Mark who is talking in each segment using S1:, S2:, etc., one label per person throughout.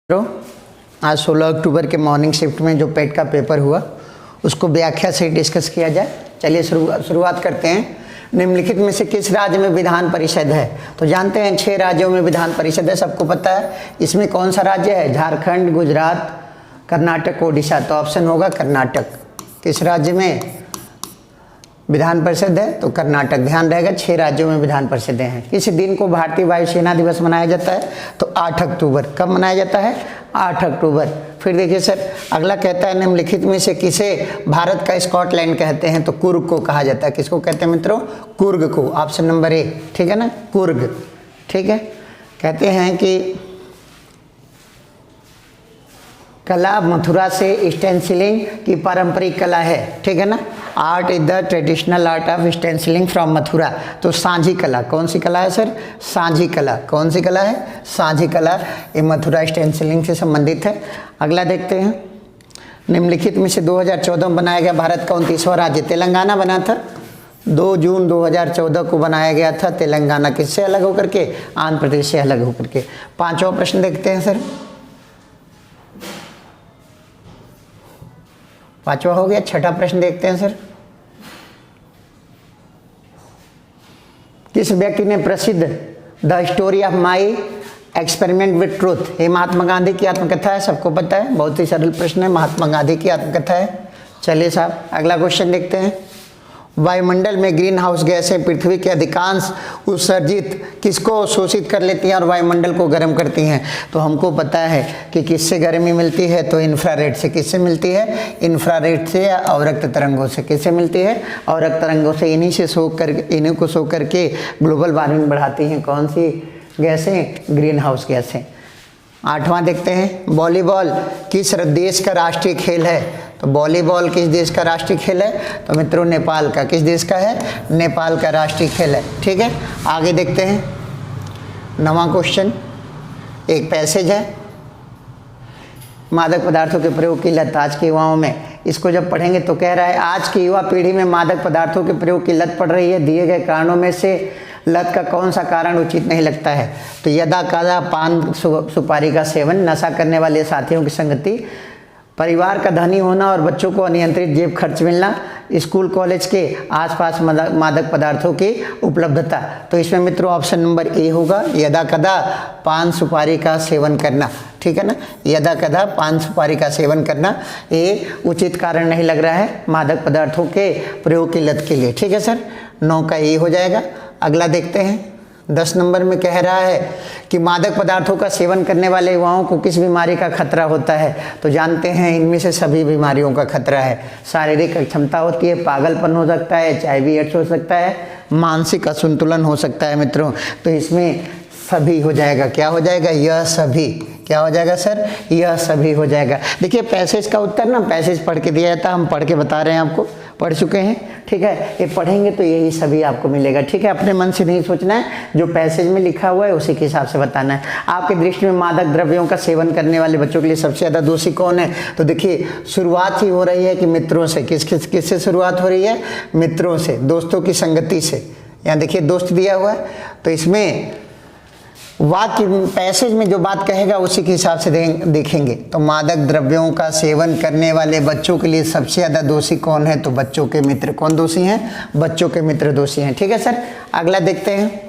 S1: तो आज 16 अक्टूबर के मॉर्निंग शिफ्ट में जो पेट का पेपर हुआ उसको व्याख्या से डिस्कस किया जाए। चलिए शुरुआत करते हैं। निम्नलिखित में से किस राज्य में विधान परिषद है? तो जानते हैं 6 राज्यों में विधान परिषद है, सबको पता है। इसमें कौन सा राज्य है? झारखंड, गुजरात, कर्नाटक, ओडिशा। तो ऑप्शन होगा कर्नाटक। किस राज्य में विधान परिषद है? तो कर्नाटक। ध्यान रहेगा 6 राज्यों में विधान परिषदें हैं। किस दिन को भारतीय वायुसेना दिवस मनाया जाता है? तो 8 अक्टूबर। कब मनाया जाता है? 8 अक्टूबर। फिर देखिए सर, अगला कहता है निम्नलिखित में से किसे भारत का स्कॉटलैंड कहते हैं? तो कुर्ग को कहा जाता है। किसको कहते हैं मित्रों? कुर्ग को। ऑप्शन नंबर ए, ठीक है ना, कुर्ग। ठीक है। कहते हैं कि कला मथुरा से स्टेंसिलिंग की पारंपरिक कला है, ठीक है ना। Art is the traditional art of stencilling from Mathura. तो सांझी कला, कौन सी कला है सर? सांझी कला। कौन सी कला है? सांझी कला। ये मथुरा स्टेंसिलिंग से संबंधित है। अगला देखते हैं। निम्नलिखित में से 2014 में बनाया गया भारत का 29वां राज्य तेलंगाना बना था। 2 जून 2014 को बनाया गया था तेलंगाना। किससे अलग होकर के? आंध्र प्रदेश से अलग होकर के। 5वां प्रश्न देखते हैं सर। 5वां हो गया। 6ठा प्रश्न देखते हैं सर। किस व्यक्ति ने प्रसिद्ध the story of my experiment with truth? ये महात्मा गांधी की आत्मकथा है, सबको पता है। बहुत ही सरल प्रश्न है, महात्मा गांधी की आत्मकथा है। चलिए साहब अगला क्वेश्चन देखते हैं। वायुमंडल में ग्रीन हाउस गैसें पृथ्वी के अधिकांश उत्सर्जित किसको शोषित कर लेती हैं और वायुमंडल को गर्म करती हैं? तो हमको पता है कि किससे गर्मी मिलती है? तो इंफ्रारेड से। किससे मिलती है? इंफ्रारेड से या अवरक्त तरंगों से। किससे मिलती है? अवरक्त तरंगों से। इन्हीं को सोख करके ग्लोबल वार्मिंग बढ़ाती हैं। कौन सी गैसें? ग्रीन हाउस गैसें। 8वां देखते हैं। वॉलीबॉल किस देश का राष्ट्रीय खेल है? तो वॉलीबॉल किस देश का राष्ट्रीय खेल है? तो मित्रों नेपाल का। किस देश का है? नेपाल का राष्ट्रीय खेल है। ठीक है। आगे देखते हैं 9वां क्वेश्चन। एक पैसेज है, मादक पदार्थों के प्रयोग की लत आज के युवाओं में। इसको जब पढ़ेंगे तो कह रहा है आज की युवा पीढ़ी में मादक पदार्थों के प्रयोग की लत पड़ रही है। दिए गए कारणों में से लत का कौन सा कारण उचित नहीं लगता है? तो यदा कदा पान सुपारी का सेवन, नशा करने वाले साथियों की संगति, परिवार का धनी होना और बच्चों को अनियंत्रित जेब खर्च मिलना, स्कूल कॉलेज के आसपास मादक पदार्थों की उपलब्धता। तो इसमें मित्रों ऑप्शन नंबर ए होगा, यदा कदा पान सुपारी का सेवन करना। ठीक है ना, यदा कदा पान सुपारी का सेवन करना ये उचित कारण नहीं लग रहा है मादक पदार्थों के प्रयोग की लत के लिए। ठीक है सर, 9 का ए हो जाएगा। अगला देखते हैं। 10 नंबर में कह रहा है कि मादक पदार्थों का सेवन करने वाले युवाओं को किस बीमारी का खतरा होता है? तो जानते हैं इनमें से सभी बीमारियों का खतरा है। शारीरिक अक्षमता होती है, पागलपन हो सकता है, HIV एड्स हो सकता है, मानसिक असंतुलन हो सकता है मित्रों। तो इसमें सभी हो जाएगा। क्या हो जाएगा? यह सभी। क्या हो जाएगा सर? यह सभी हो जाएगा। देखिए पैसेज का उत्तर ना पैसेज पढ़ के दिया जाता है, हम पढ़ के बता रहे हैं आपको, पढ़ चुके हैं। ठीक है, ये पढ़ेंगे तो यही सभी आपको मिलेगा। ठीक है, अपने मन से नहीं सोचना है, जो पैसेज में लिखा हुआ है उसी के हिसाब से बताना है। आपके दृष्टि में मादक द्रव्यों का सेवन करने वाले बच्चों के लिए सबसे ज़्यादा दोषी कौन है? तो देखिए शुरुआत ही हो रही है कि मित्रों से। किससे शुरुआत हो रही है? मित्रों से, दोस्तों की संगति से। यहाँ देखिए दोस्त दिया हुआ है, तो इसमें वाक्य पैसेज में जो बात कहेगा उसी के हिसाब से देखेंगे। तो मादक द्रव्यों का सेवन करने वाले बच्चों के लिए सबसे ज़्यादा दोषी कौन है? तो बच्चों के मित्र। कौन दोषी हैं? बच्चों के मित्र दोषी हैं। ठीक है सर, अगला देखते हैं।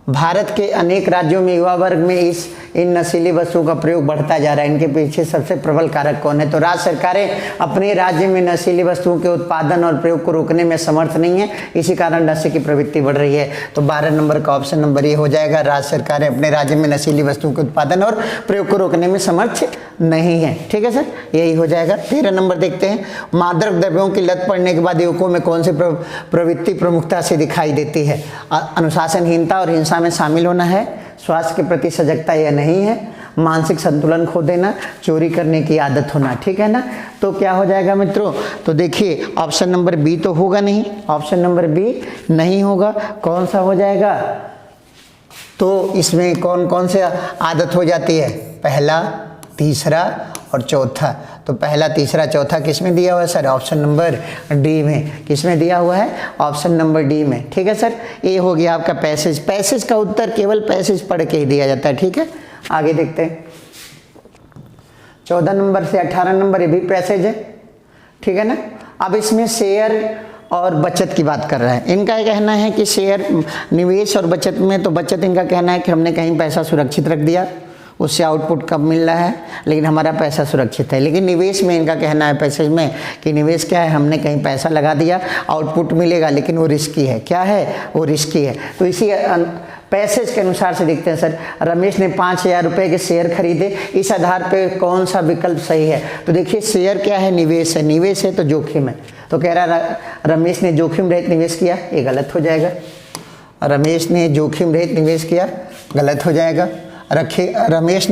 S1: भारत के अनेक राज्यों में युवा वर्ग में इन नशीली वस्तुओं का प्रयोग बढ़ता जा रहा है। इनके पीछे सबसे प्रबल कारक कौन है? तो राज्य सरकारें अपने राज्य में नशीली वस्तुओं के उत्पादन और प्रयोग को रोकने में समर्थ नहीं है, इसी कारण नशे की प्रवृत्ति बढ़ रही है। तो 12 नंबर का ऑप्शन नंबर ये हो जाएगा, राज्य सरकारें अपने राज्य में नशीली वस्तुओं के उत्पादन और प्रयोग को रोकने में समर्थ नहीं है। ठीक है सर, यही हो जाएगा। 13 नंबर देखते हैं। मादक द्रव्यों की लत पड़ने के बाद युवकों में कौन सी प्रवृत्ति प्रमुखता से दिखाई देती है? अनुशासनहीनता और हिंसा में शामिल होना है, स्वास्थ्य के प्रति सजगता यह नहीं है, मानसिक संतुलन खो देना, चोरी करने की आदत होना। ठीक है ना, तो क्या हो जाएगा मित्रों? तो देखिए ऑप्शन नंबर बी तो होगा नहीं, ऑप्शन नंबर बी नहीं होगा। कौन सा हो जाएगा? तो इसमें कौन कौन से आदत हो जाती है? पहला, तीसरा और चौथा। तो पहला, तीसरा, चौथा किस में दिया हुआ है सर? ऑप्शन नंबर डी में। किस में दिया हुआ है? ऑप्शन नंबर डी में। ठीक है सर, ये हो गया आपका पैसेज। पैसेज का उत्तर केवल पैसेज पढ़ के ही दिया जाता है। ठीक है, आगे देखते हैं 14 नंबर से 18 नंबर, ये भी पैसेज है, ठीक है ना। अब इसमें शेयर और बचत की बात कर रहा है। इनका ये कहना है कि शेयर, निवेश और बचत में, तो बचत इनका कहना है कि हमने कहीं पैसा सुरक्षित रख दिया, उससे आउटपुट कम मिल रहा है लेकिन हमारा पैसा सुरक्षित है। लेकिन निवेश में इनका कहना है पैसेज में कि निवेश क्या है, हमने कहीं पैसा लगा दिया, आउटपुट मिलेगा लेकिन वो रिस्की है। क्या है वो? रिस्की है। तो इसी पैसेज के अनुसार से देखते हैं सर, रमेश ने 5,000 रुपये के शेयर खरीदे, इस आधार पे कौन सा विकल्प सही है? तो देखिए शेयर क्या है? निवेश है, निवेश है तो जोखिम है, तो कह रहा रमेश ने जोखिम रहित निवेश किया, ये गलत हो जाएगा। रमेश ने जोखिम रहित निवेश किया, गलत हो जाएगा। रमेश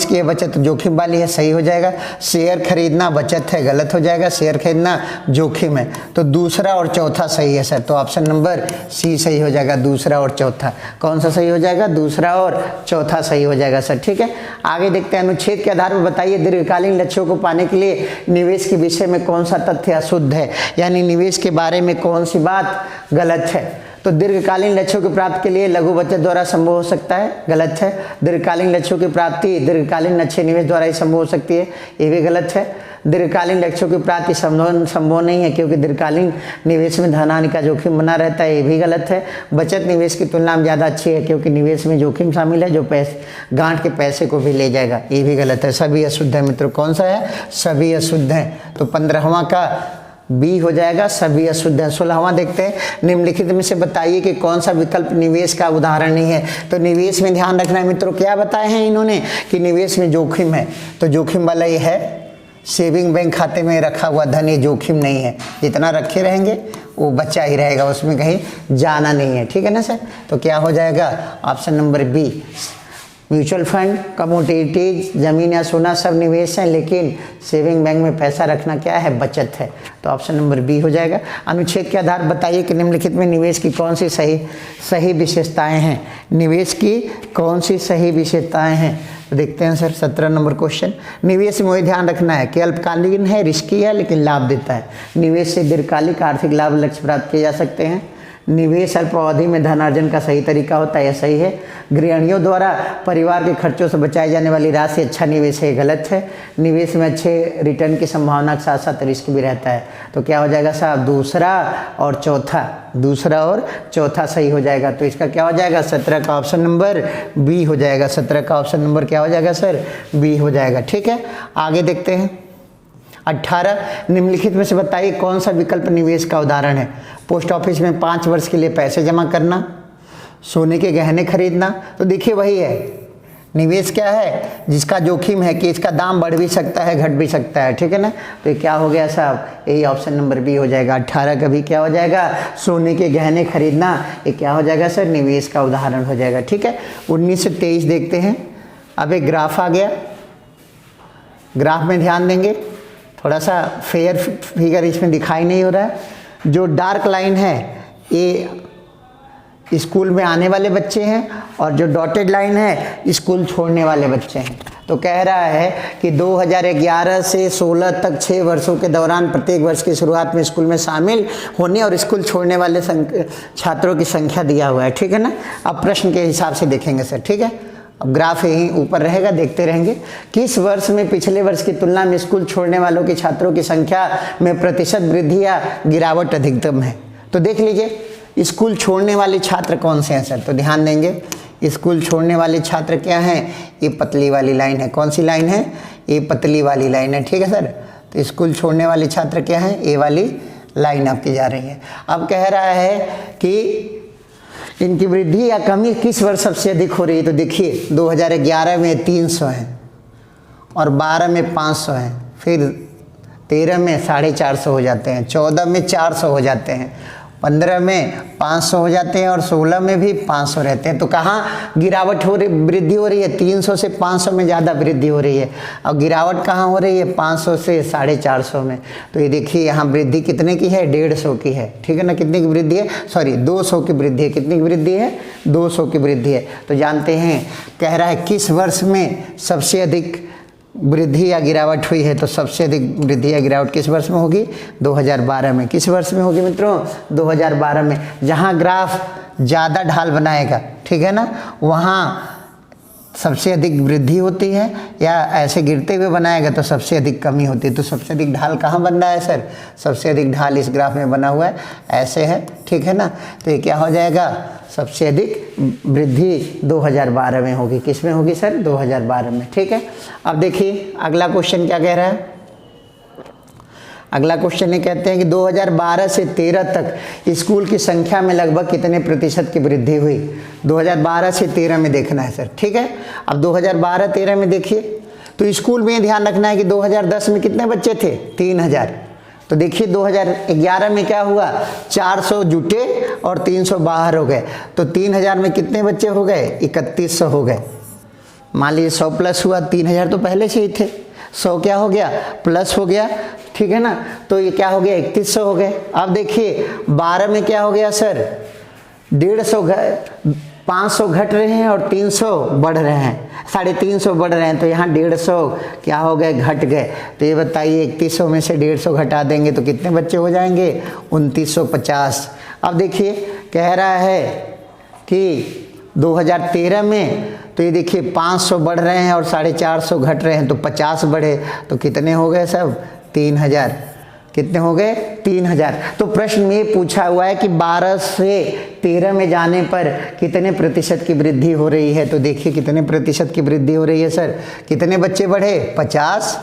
S1: की ये बचत जोखिम वाली है, सही हो जाएगा। शेयर खरीदना बचत है, गलत हो जाएगा। शेयर खरीदना जोखिम है, तो दूसरा और चौथा सही है सर। तो ऑप्शन नंबर सी सही हो जाएगा, दूसरा और चौथा। कौन सा सही हो जाएगा? दूसरा और चौथा सही हो जाएगा सर, ठीक है। आगे देखते हैं, अनुच्छेद के आधार पर बताइए दीर्घकालीन लक्ष्यों को पाने के लिए निवेश के विषय में कौन सा तथ्य अशुद्ध है, यानी निवेश के बारे में कौन सी बात गलत है। तो दीर्घकालीन लक्ष्यों की प्राप्ति के लिए लघु बचत द्वारा संभव हो सकता है, गलत है। दीर्घकालीन लक्ष्यों की प्राप्ति दीर्घकालीन अच्छे निवेश द्वारा ही संभव हो सकती है, ये भी गलत है। दीर्घकालीन लक्ष्यों की प्राप्ति संभव नहीं है क्योंकि दीर्घकालीन निवेश में धनहानि का जोखिम बना रहता है, ये भी गलत है। बचत निवेश की तुलना में ज़्यादा अच्छी है क्योंकि निवेश में जोखिम शामिल है जो गांठ के पैसे को भी ले जाएगा, ये भी गलत है। सभी अशुद्ध है मित्रों। कौन सा है? सभी अशुद्ध हैं। तो 15वां का बी हो जाएगा, सभी अशुद्ध है। 16वां देखते हैं, निम्नलिखित में से बताइए कि कौन सा विकल्प निवेश का उदाहरण नहीं है। तो निवेश में ध्यान रखना है मित्रों, क्या बताए हैं इन्होंने कि निवेश में जोखिम है, तो जोखिम वाला ये है। सेविंग बैंक खाते में रखा हुआ धन ये जोखिम नहीं है, जितना रखे रहेंगे वो बचा ही रहेगा, उसमें कहीं जाना नहीं है, ठीक है ना सर। तो क्या हो जाएगा? Option number B. Mutual fund, commodities, जमीन या सोना सब निवेश हैं, लेकिन सेविंग बैंक में पैसा रखना क्या है? बचत है। तो ऑप्शन नंबर बी हो जाएगा। अनुच्छेद के आधार बताइए कि निम्नलिखित में निवेश की कौन सी सही विशेषताएं हैं। निवेश की कौन सी सही विशेषताएं हैं? तो देखते हैं सर 17 नंबर क्वेश्चन। निवेश में वही ध्यान रखना है कि अल्पकालीन है, रिस्की है लेकिन लाभ देता है। निवेश से दीर्घकालिक आर्थिक लाभ लक्ष्य प्राप्त किए जा सकते हैं। निवेश अल्पावधि में धनार्जन का सही तरीका होता है, यह सही है। गृहिणियों द्वारा परिवार के खर्चों से बचाई जाने वाली राशि अच्छा निवेश है, गलत है। निवेश में अच्छे रिटर्न की संभावना के साथ साथ रिस्क भी रहता है। तो क्या हो जाएगा साहब? दूसरा और चौथा, दूसरा और चौथा सही हो जाएगा। तो इसका क्या हो जाएगा? 17 का ऑप्शन नंबर बी हो जाएगा। 17 का ऑप्शन नंबर क्या हो जाएगा सर? बी हो जाएगा, ठीक है। आगे देखते हैं 18, निम्नलिखित में से बताइए कौन सा विकल्प निवेश का उदाहरण है। पोस्ट ऑफिस में 5 वर्ष के लिए पैसे जमा करना, सोने के गहने खरीदना। तो देखिए वही है, निवेश क्या है? जिसका जोखिम है कि इसका दाम बढ़ भी सकता है, घट भी सकता है, ठीक है ना। तो ये क्या हो गया साहब? यही ऑप्शन नंबर बी हो जाएगा। 18 का भी क्या हो जाएगा? सोने के गहने खरीदना, ये क्या हो जाएगा सर? निवेश का उदाहरण हो जाएगा, ठीक है। 19 से 23 देखते हैं। अब एक ग्राफ आ गया, ग्राफ में ध्यान देंगे, थोड़ा सा फेयर फिगर इसमें दिखाई नहीं हो रहा है। जो डार्क लाइन है ये स्कूल में आने वाले बच्चे हैं और जो डॉटेड लाइन है स्कूल छोड़ने वाले बच्चे हैं। तो कह रहा है कि 2011 से 16 तक 6 वर्षों के दौरान प्रत्येक वर्ष की शुरुआत में स्कूल में शामिल होने और स्कूल छोड़ने वाले छात्रों की संख्या दिया हुआ है, ठीक है ना। अब प्रश्न के हिसाब से देखेंगे सर, ठीक है। अब ग्राफ यहीं ऊपर रहेगा, देखते रहेंगे। किस वर्ष में पिछले वर्ष की तुलना में स्कूल छोड़ने वालों के छात्रों की संख्या में प्रतिशत वृद्धि या गिरावट अधिकतम है? तो देख लीजिए स्कूल छोड़ने वाले छात्र कौन से हैं सर। तो ध्यान देंगे, स्कूल छोड़ने वाले छात्र क्या हैं? ये पतली वाली लाइन है। कौन सी लाइन है? ये पतली वाली लाइन है, ठीक है सर। तो स्कूल छोड़ने वाले छात्र क्या हैं? ये वाली लाइन आपकी जा रही है। अब कह रहा है कि इनकी वृद्धि या कमी किस वर्ष सबसे अधिक हो रही है। तो देखिए 2011 में 300 है और 12 में 500 है, फिर 13 में 450 हो जाते हैं, 14 में 400 हो जाते हैं, 15 में 500 हो जाते हैं और 16 में भी 500 रहते हैं। तो कहाँ गिरावट हो रही, वृद्धि हो रही है? 300 से 500 में ज़्यादा वृद्धि हो रही है। और गिरावट कहाँ हो रही है? 500 से 450 में। तो ये देखिए यहाँ वृद्धि कितने की है? 150 की है, ठीक है ना। कितने की वृद्धि है? सॉरी 200 की वृद्धि है। कितनी की वृद्धि है? 200 की वृद्धि है। तो जानते हैं, कह रहा है किस वर्ष में सबसे अधिक वृद्धि या गिरावट हुई है। तो सबसे अधिक वृद्धि या गिरावट किस वर्ष में होगी? 2012 में। किस वर्ष में होगी मित्रों? 2012 में। जहाँ ग्राफ ज़्यादा ढाल बनाएगा, ठीक है ना, वहाँ सबसे अधिक वृद्धि होती है, या ऐसे गिरते हुए बनाएगा तो सबसे अधिक कमी होती है। तो सबसे अधिक ढाल कहाँ बन रहा है सर? सबसे अधिक ढाल इस ग्राफ में बना हुआ है, ऐसे है, ठीक है ना। तो ये क्या हो जाएगा? सबसे अधिक वृद्धि 2012 में होगी। किस में होगी सर? 2012 में, ठीक है। अब देखिए अगला क्वेश्चन क्या कह रहा है। अगला क्वेश्चन ये कहते हैं कि 2012 से 13 तक स्कूल की संख्या में लगभग कितने प्रतिशत की वृद्धि हुई? 2012 से 13 में देखना है सर, ठीक है। अब 2012-13 में देखिए, तो स्कूल में ध्यान रखना है कि 2010 में कितने बच्चे थे? 3000। तो देखिए 2011 में क्या हुआ? 400 जुटे और 300 बाहर हो गए, तो 3000 में कितने बच्चे हो गए? 3100 हो गए। मान लीजिए 100 प्लस हुआ, 3000 तो पहले से ही थे, 100 क्या हो गया? प्लस हो गया, ठीक है ना। तो ये क्या हो गया? 3100 हो गए। अब देखिए 12 में क्या हो गया सर? 500 घट रहे हैं और 300 बढ़ रहे हैं, 350 बढ़ रहे हैं, तो यहाँ 150 क्या हो गए? घट गए। तो ये बताइए 3100 में से 150 घटा देंगे तो कितने बच्चे हो जाएंगे? 2950। अब देखिए कह रहा है कि 2013 में, तो ये देखिए 500 बढ़ रहे हैं और 450 घट रहे हैं, तो 50 बढ़े, तो कितने हो गए सब? 3000। कितने हो गए? 3000। तो प्रश्न में पूछा हुआ है कि 12 से 13 में जाने पर कितने प्रतिशत की वृद्धि हो रही है। तो देखिए कितने प्रतिशत की वृद्धि हो रही है सर? कितने बच्चे बढ़े? 50।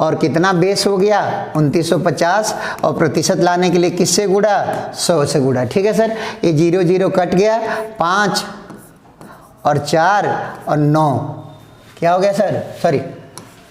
S1: और कितना बेस हो गया? 2950। और प्रतिशत लाने के लिए किससे गुणा? 100 से गुणा, ठीक है सर। ये 0 0 कट गया, 5 और 4 और 9 क्या हो गया सर? सॉरी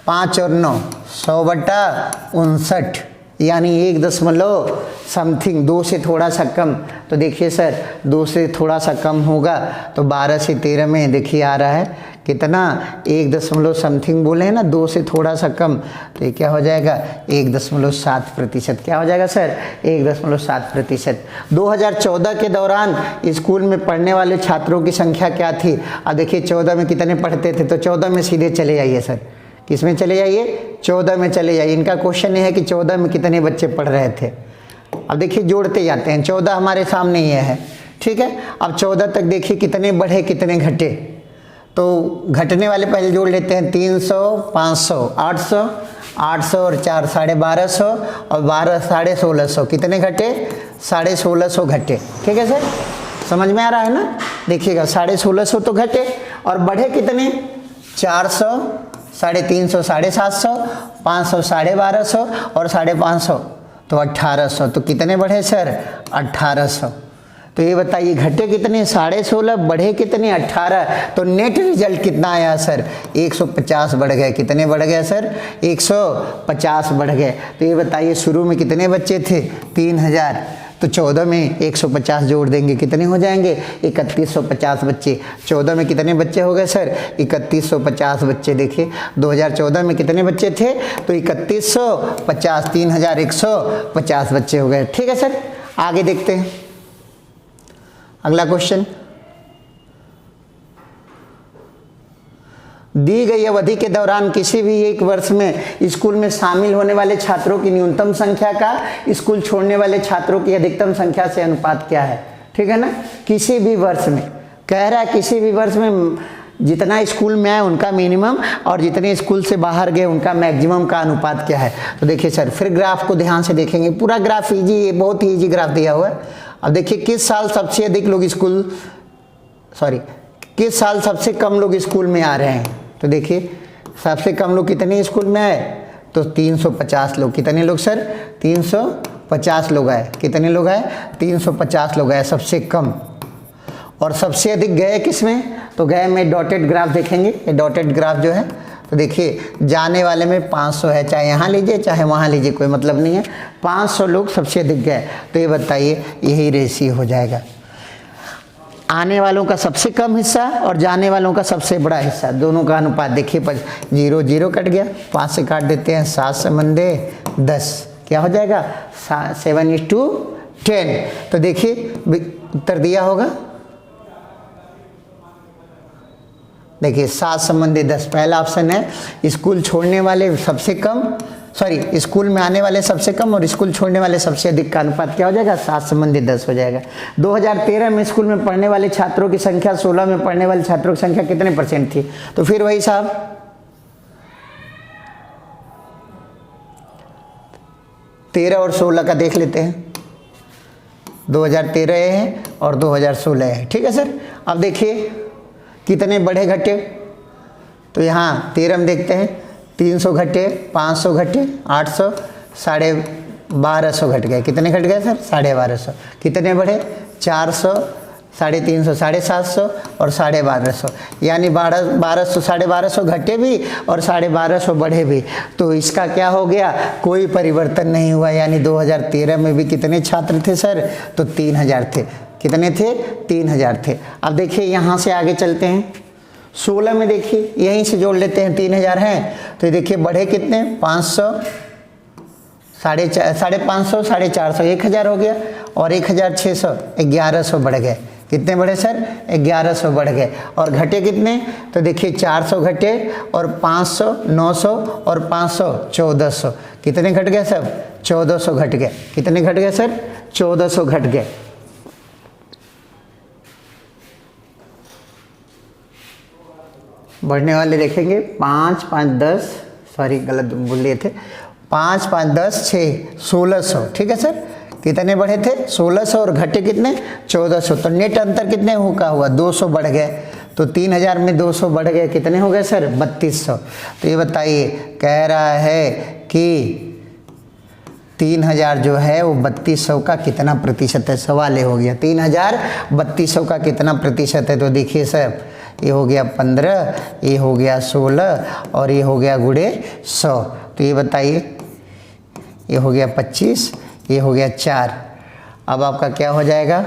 S1: 5 और 9 100/59, यानी 1 दशमलव समथिंग, 2 से थोड़ा सा कम। तो देखिए सर 2 से थोड़ा सा कम होगा, तो 12 से 13 में देखिए आ रहा है कितना? 1 दशमलव समथिंग बोले हैं ना, 2 से थोड़ा सा कम, तो ये क्या हो जाएगा? 1.7%। क्या हो जाएगा सर? 1.7%। 2014 के दौरान स्कूल में पढ़ने वाले छात्रों की संख्या क्या थी? अब देखिए 14 में कितने पढ़ते थे, तो 14 में सीधे चले जाइए सर। किस में चले जाइए? 14 में चले जाइए। इनका क्वेश्चन ये है कि 14 में कितने बच्चे पढ़ रहे थे। अब देखिए जोड़ते जाते हैं, 14 हमारे सामने ये है, ठीक है। अब 14 तक देखिए कितने बढ़े कितने घटे, तो घटने वाले पहले जोड़ लेते हैं। 300, 500, 800, 800 और 4 1250 और 12 1650, कितने घटे? 1650 घटे, ठीक है सर। समझ में आ रहा है ना? देखिएगा 1650 तो घटे, और बढ़े कितने? 400, 350, 750, 500, 1250 और 550, तो 1800। तो कितने बढ़े सर? 1800। तो ये बताइए घटे कितने? 1650, बढ़े कितने? 18। तो नेट रिजल्ट कितना आया सर? 150 बढ़ गए। कितने बढ़ गए सर? 150 बढ़ गए। तो ये बताइए शुरू में कितने बच्चे थे? 3000। तो 14 में 150 जोड़ देंगे, कितने हो जाएंगे? 3150 बच्चे। 14 में कितने बच्चे हो गए सर? 3150 बच्चे। देखिए 2014 में कितने बच्चे थे? तो 3150, 3150 बच्चे हो गए, ठीक है सर। आगे देखते हैं अगला क्वेश्चन। दी गई अवधि के दौरान किसी भी एक वर्ष में स्कूल में शामिल होने वाले छात्रों की न्यूनतम संख्या का स्कूल छोड़ने वाले छात्रों की अधिकतम संख्या से अनुपात क्या है? ठीक है ना। किसी भी वर्ष में कह रहा है, किसी भी वर्ष में जितना स्कूल में आए उनका मिनिमम और जितने स्कूल से बाहर गए उनका मैक्सिमम का अनुपात क्या है। तो देखिए सर फिर ग्राफ को ध्यान से देखेंगे, पूरा ग्राफ इजी, ये बहुत ही ईजी ग्राफ दिया हुआ है। अब देखिए किस साल सबसे अधिक लोग किस साल सबसे कम लोग स्कूल में आ रहे हैं। तो देखिए सबसे कम लोग कितने स्कूल में आए? तो 350 लोग। कितने लोग सर? 350 लोग आए। कितने लोग आए? 350 लोग आए सबसे कम। और सबसे अधिक गए किस में? तो गए में डॉटेड ग्राफ देखेंगे, ये डॉटेड ग्राफ जो है, तो देखिए जाने वाले में 500 है, चाहे यहाँ लीजिए चाहे वहाँ लीजिए कोई मतलब नहीं है, 500 लोग सबसे अधिक गए। तो ये बताइए यही रेशियो हो जाएगा, आने वालों का सबसे कम हिस्सा और जाने वालों का सबसे बड़ा हिस्सा, दोनों का अनुपात। देखिए 0 0 कट गया, 5 से काट देते हैं, 7 समंदे 10, क्या हो जाएगा? 7:10। तो देखिए उत्तर दिया होगा, देखिए 7 समंदे 10 पहला ऑप्शन है। स्कूल छोड़ने वाले सबसे कम, सॉरी स्कूल में आने वाले सबसे कम और स्कूल छोड़ने वाले सबसे अधिक का अनुपात क्या हो जाएगा, 7 संबंधित 10 हो जाएगा। 2013 में स्कूल में पढ़ने वाले छात्रों की संख्या 16 में पढ़ने वाले छात्रों की संख्या कितने % थी? तो फिर वही साहब 13 और 16 का देख लेते हैं। 2013 है और 2016 है, ठीक है सर। अब देखिए कितने बढ़े घटे, तो यहाँ 13 में देखते हैं 300 घटे, 500 घटे, 800, 1250 घट गए। कितने घट गए सर? 1250। कितने बढ़े? 400, 350, 750 और 1250, यानी 1200 1250 घटे भी और 1250 बढ़े भी। तो इसका क्या हो गया, कोई परिवर्तन नहीं हुआ। यानी 2013 में भी कितने छात्र थे सर? तो 3000 थे। कितने थे? 3000 थे। अब देखिए यहाँ से आगे चलते हैं। 16 में देखिए यहीं से जोड़ लेते हैं, 3000 हैं तो देखिए बढ़े कितने, 500, 550, 450, 1000 हो गया और 1600, 1100 बढ़ गए। कितने बढ़े सर? 1100 बढ़ गए। और घटे कितने, तो देखिए 400 घटे और 500, 900 और 500, 1400। कितने घट गए सब? 1400 घट गए। कितने घट गए सर? 1400 घट गए। बढ़ने वाले देखेंगे 5, 5, 10, सॉरी गलत बोल लिए थे, 5, 5, 10, 6, 1600, ठीक है सर। कितने बढ़े थे? 1600 और घटे कितने? 1400। तो नेट अंतर कितने का हुआ? 200 बढ़ गए। तो 3000 में 200 बढ़ गए, कितने हो गए सर? 3200। तो ये बताइए, कह रहा है कि 3000 जो है वो 3200 का कितना प्रतिशत है? सवाल ये हो गया 3000 3200 का कितना प्रतिशत है? तो देखिए सर, ये हो गया 15, ये हो गया 16 और ये हो गया गुणे 100। तो ये बताइए, ये हो गया 25, ये हो गया 4। अब आपका क्या हो जाएगा?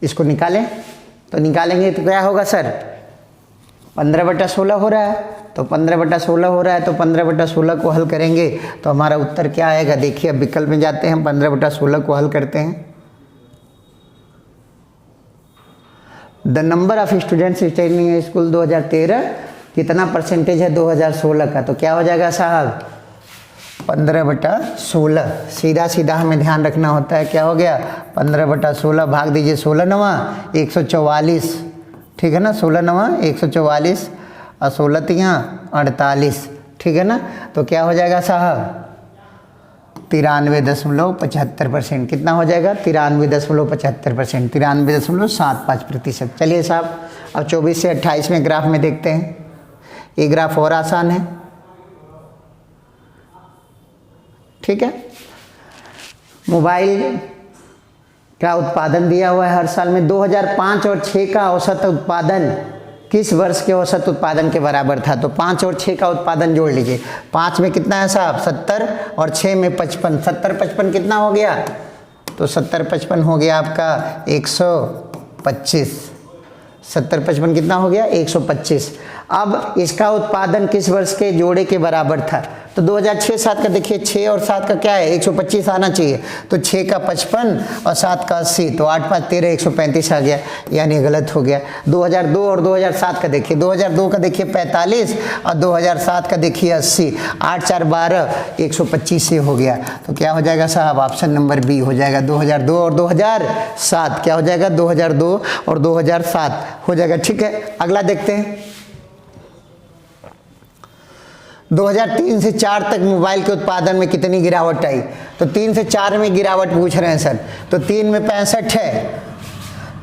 S1: इसको निकालें, तो निकालेंगे तो क्या होगा सर? 15/16 हो रहा है, तो 15/16 हो रहा है, तो 15/16 को हल करेंगे तो हमारा उत्तर क्या आएगा? देखिए अब विकल्प में जाते हैं, 15/16 को हल करते हैं। The number of students attending school 2013 कितना % है 2016 का? तो क्या हो जाएगा साहब? 15/16। सीधा सीधा हमें ध्यान रखना होता है। क्या हो गया? 15/16 भाग दीजिए 16 नवा 144, ठीक है ना। 16 नवा 144 और 16 तियाँ 48, ठीक है ना। तो क्या हो जाएगा साहब? 93.75%। कितना हो जाएगा? 93.75%, 93.75%। चलिए साहब, अब 24 से 28 में ग्राफ में देखते हैं। ये ग्राफ और आसान है, ठीक है। मोबाइल का उत्पादन दिया हुआ है हर साल में। 2005 और 6 का औसत उत्पादन किस वर्ष के औसत उत्पादन के बराबर था? तो 5 और 6 का उत्पादन जोड़ लीजिए। 5 में कितना है साहब? 70 और 6 में 55। 70, 55 कितना हो गया? तो 70, 55 हो गया आपका 125। 70, 55 कितना हो गया? 125। अब इसका उत्पादन किस वर्ष के जोड़े के बराबर था? तो 2006-7 का देखिए, 6 और 7 का क्या है? 125 आना चाहिए। तो 6 का 55 और 7 का 80, तो 8, 5, 13, 135 आ गया, यानी गलत हो गया। 2002 और 2007 का देखिए, 2002 का देखिए 45 और 2007 का देखिए 80, 8, 4, 12, 125 से हो गया। तो क्या हो जाएगा साहब? ऑप्शन नंबर बी हो जाएगा। 2002 और 2007 क्या हो जाएगा? 2002 और 2007 हो जाएगा, ठीक है। अगला देखते हैं। 2003 से 4 तक मोबाइल के उत्पादन में कितनी गिरावट आई? तो 3 से 4 में गिरावट पूछ रहे हैं सर। तो 3 में 65 है,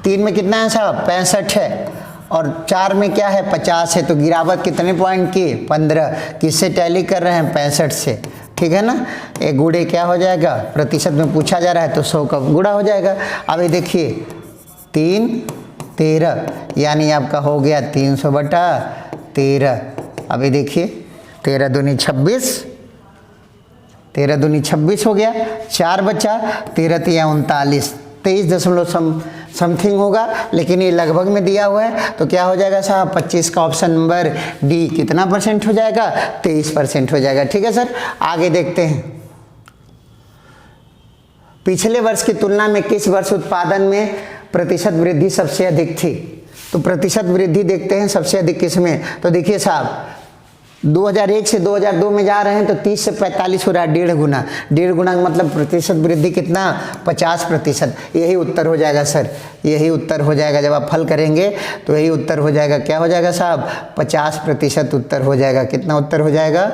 S1: 3 में कितना है साहब? 65 है और 4 में क्या है? 50 है। तो गिरावट कितने पॉइंट की? 15। किससे टैली कर रहे हैं? 65 से, ठीक है ना। एक गुणे क्या हो जाएगा? प्रतिशत में पूछा जा रहा है तो 100 का गुणा हो जाएगा। अब ये देखिए 3, 13, यानी आपका हो गया 300/13। अब ये देखिए 13 दूनी 26, 13 दूनी 26 हो गया। 4 बचा, 13 तिया 39, 23 समथिंग होगा, लेकिन ये लगभग में दिया हुआ है। तो क्या हो जाएगा साहब? 25 का ऑप्शन नंबर डी कितना % हो जाएगा? 23% हो जाएगा, ठीक है सर। आगे देखते हैं। पिछले वर्ष की तुलना में किस वर्ष उत्पादन में प्रतिशत वृद्धि सबसे अधिक थी? तो प्रतिशत वृद्धि देखते हैं सबसे अधिक किस में। तो देखिए साहब, 2001 से 2002 में जा रहे हैं तो 30 से 45 हो रहा है, 1.5 गुना। 1.5 गुना का मतलब प्रतिशत वृद्धि कितना? 50%। यही उत्तर हो जाएगा सर, यही उत्तर हो जाएगा। जब आप हल करेंगे तो यही उत्तर हो जाएगा। क्या हो जाएगा साहब? 50% उत्तर हो जाएगा। कितना उत्तर हो जाएगा?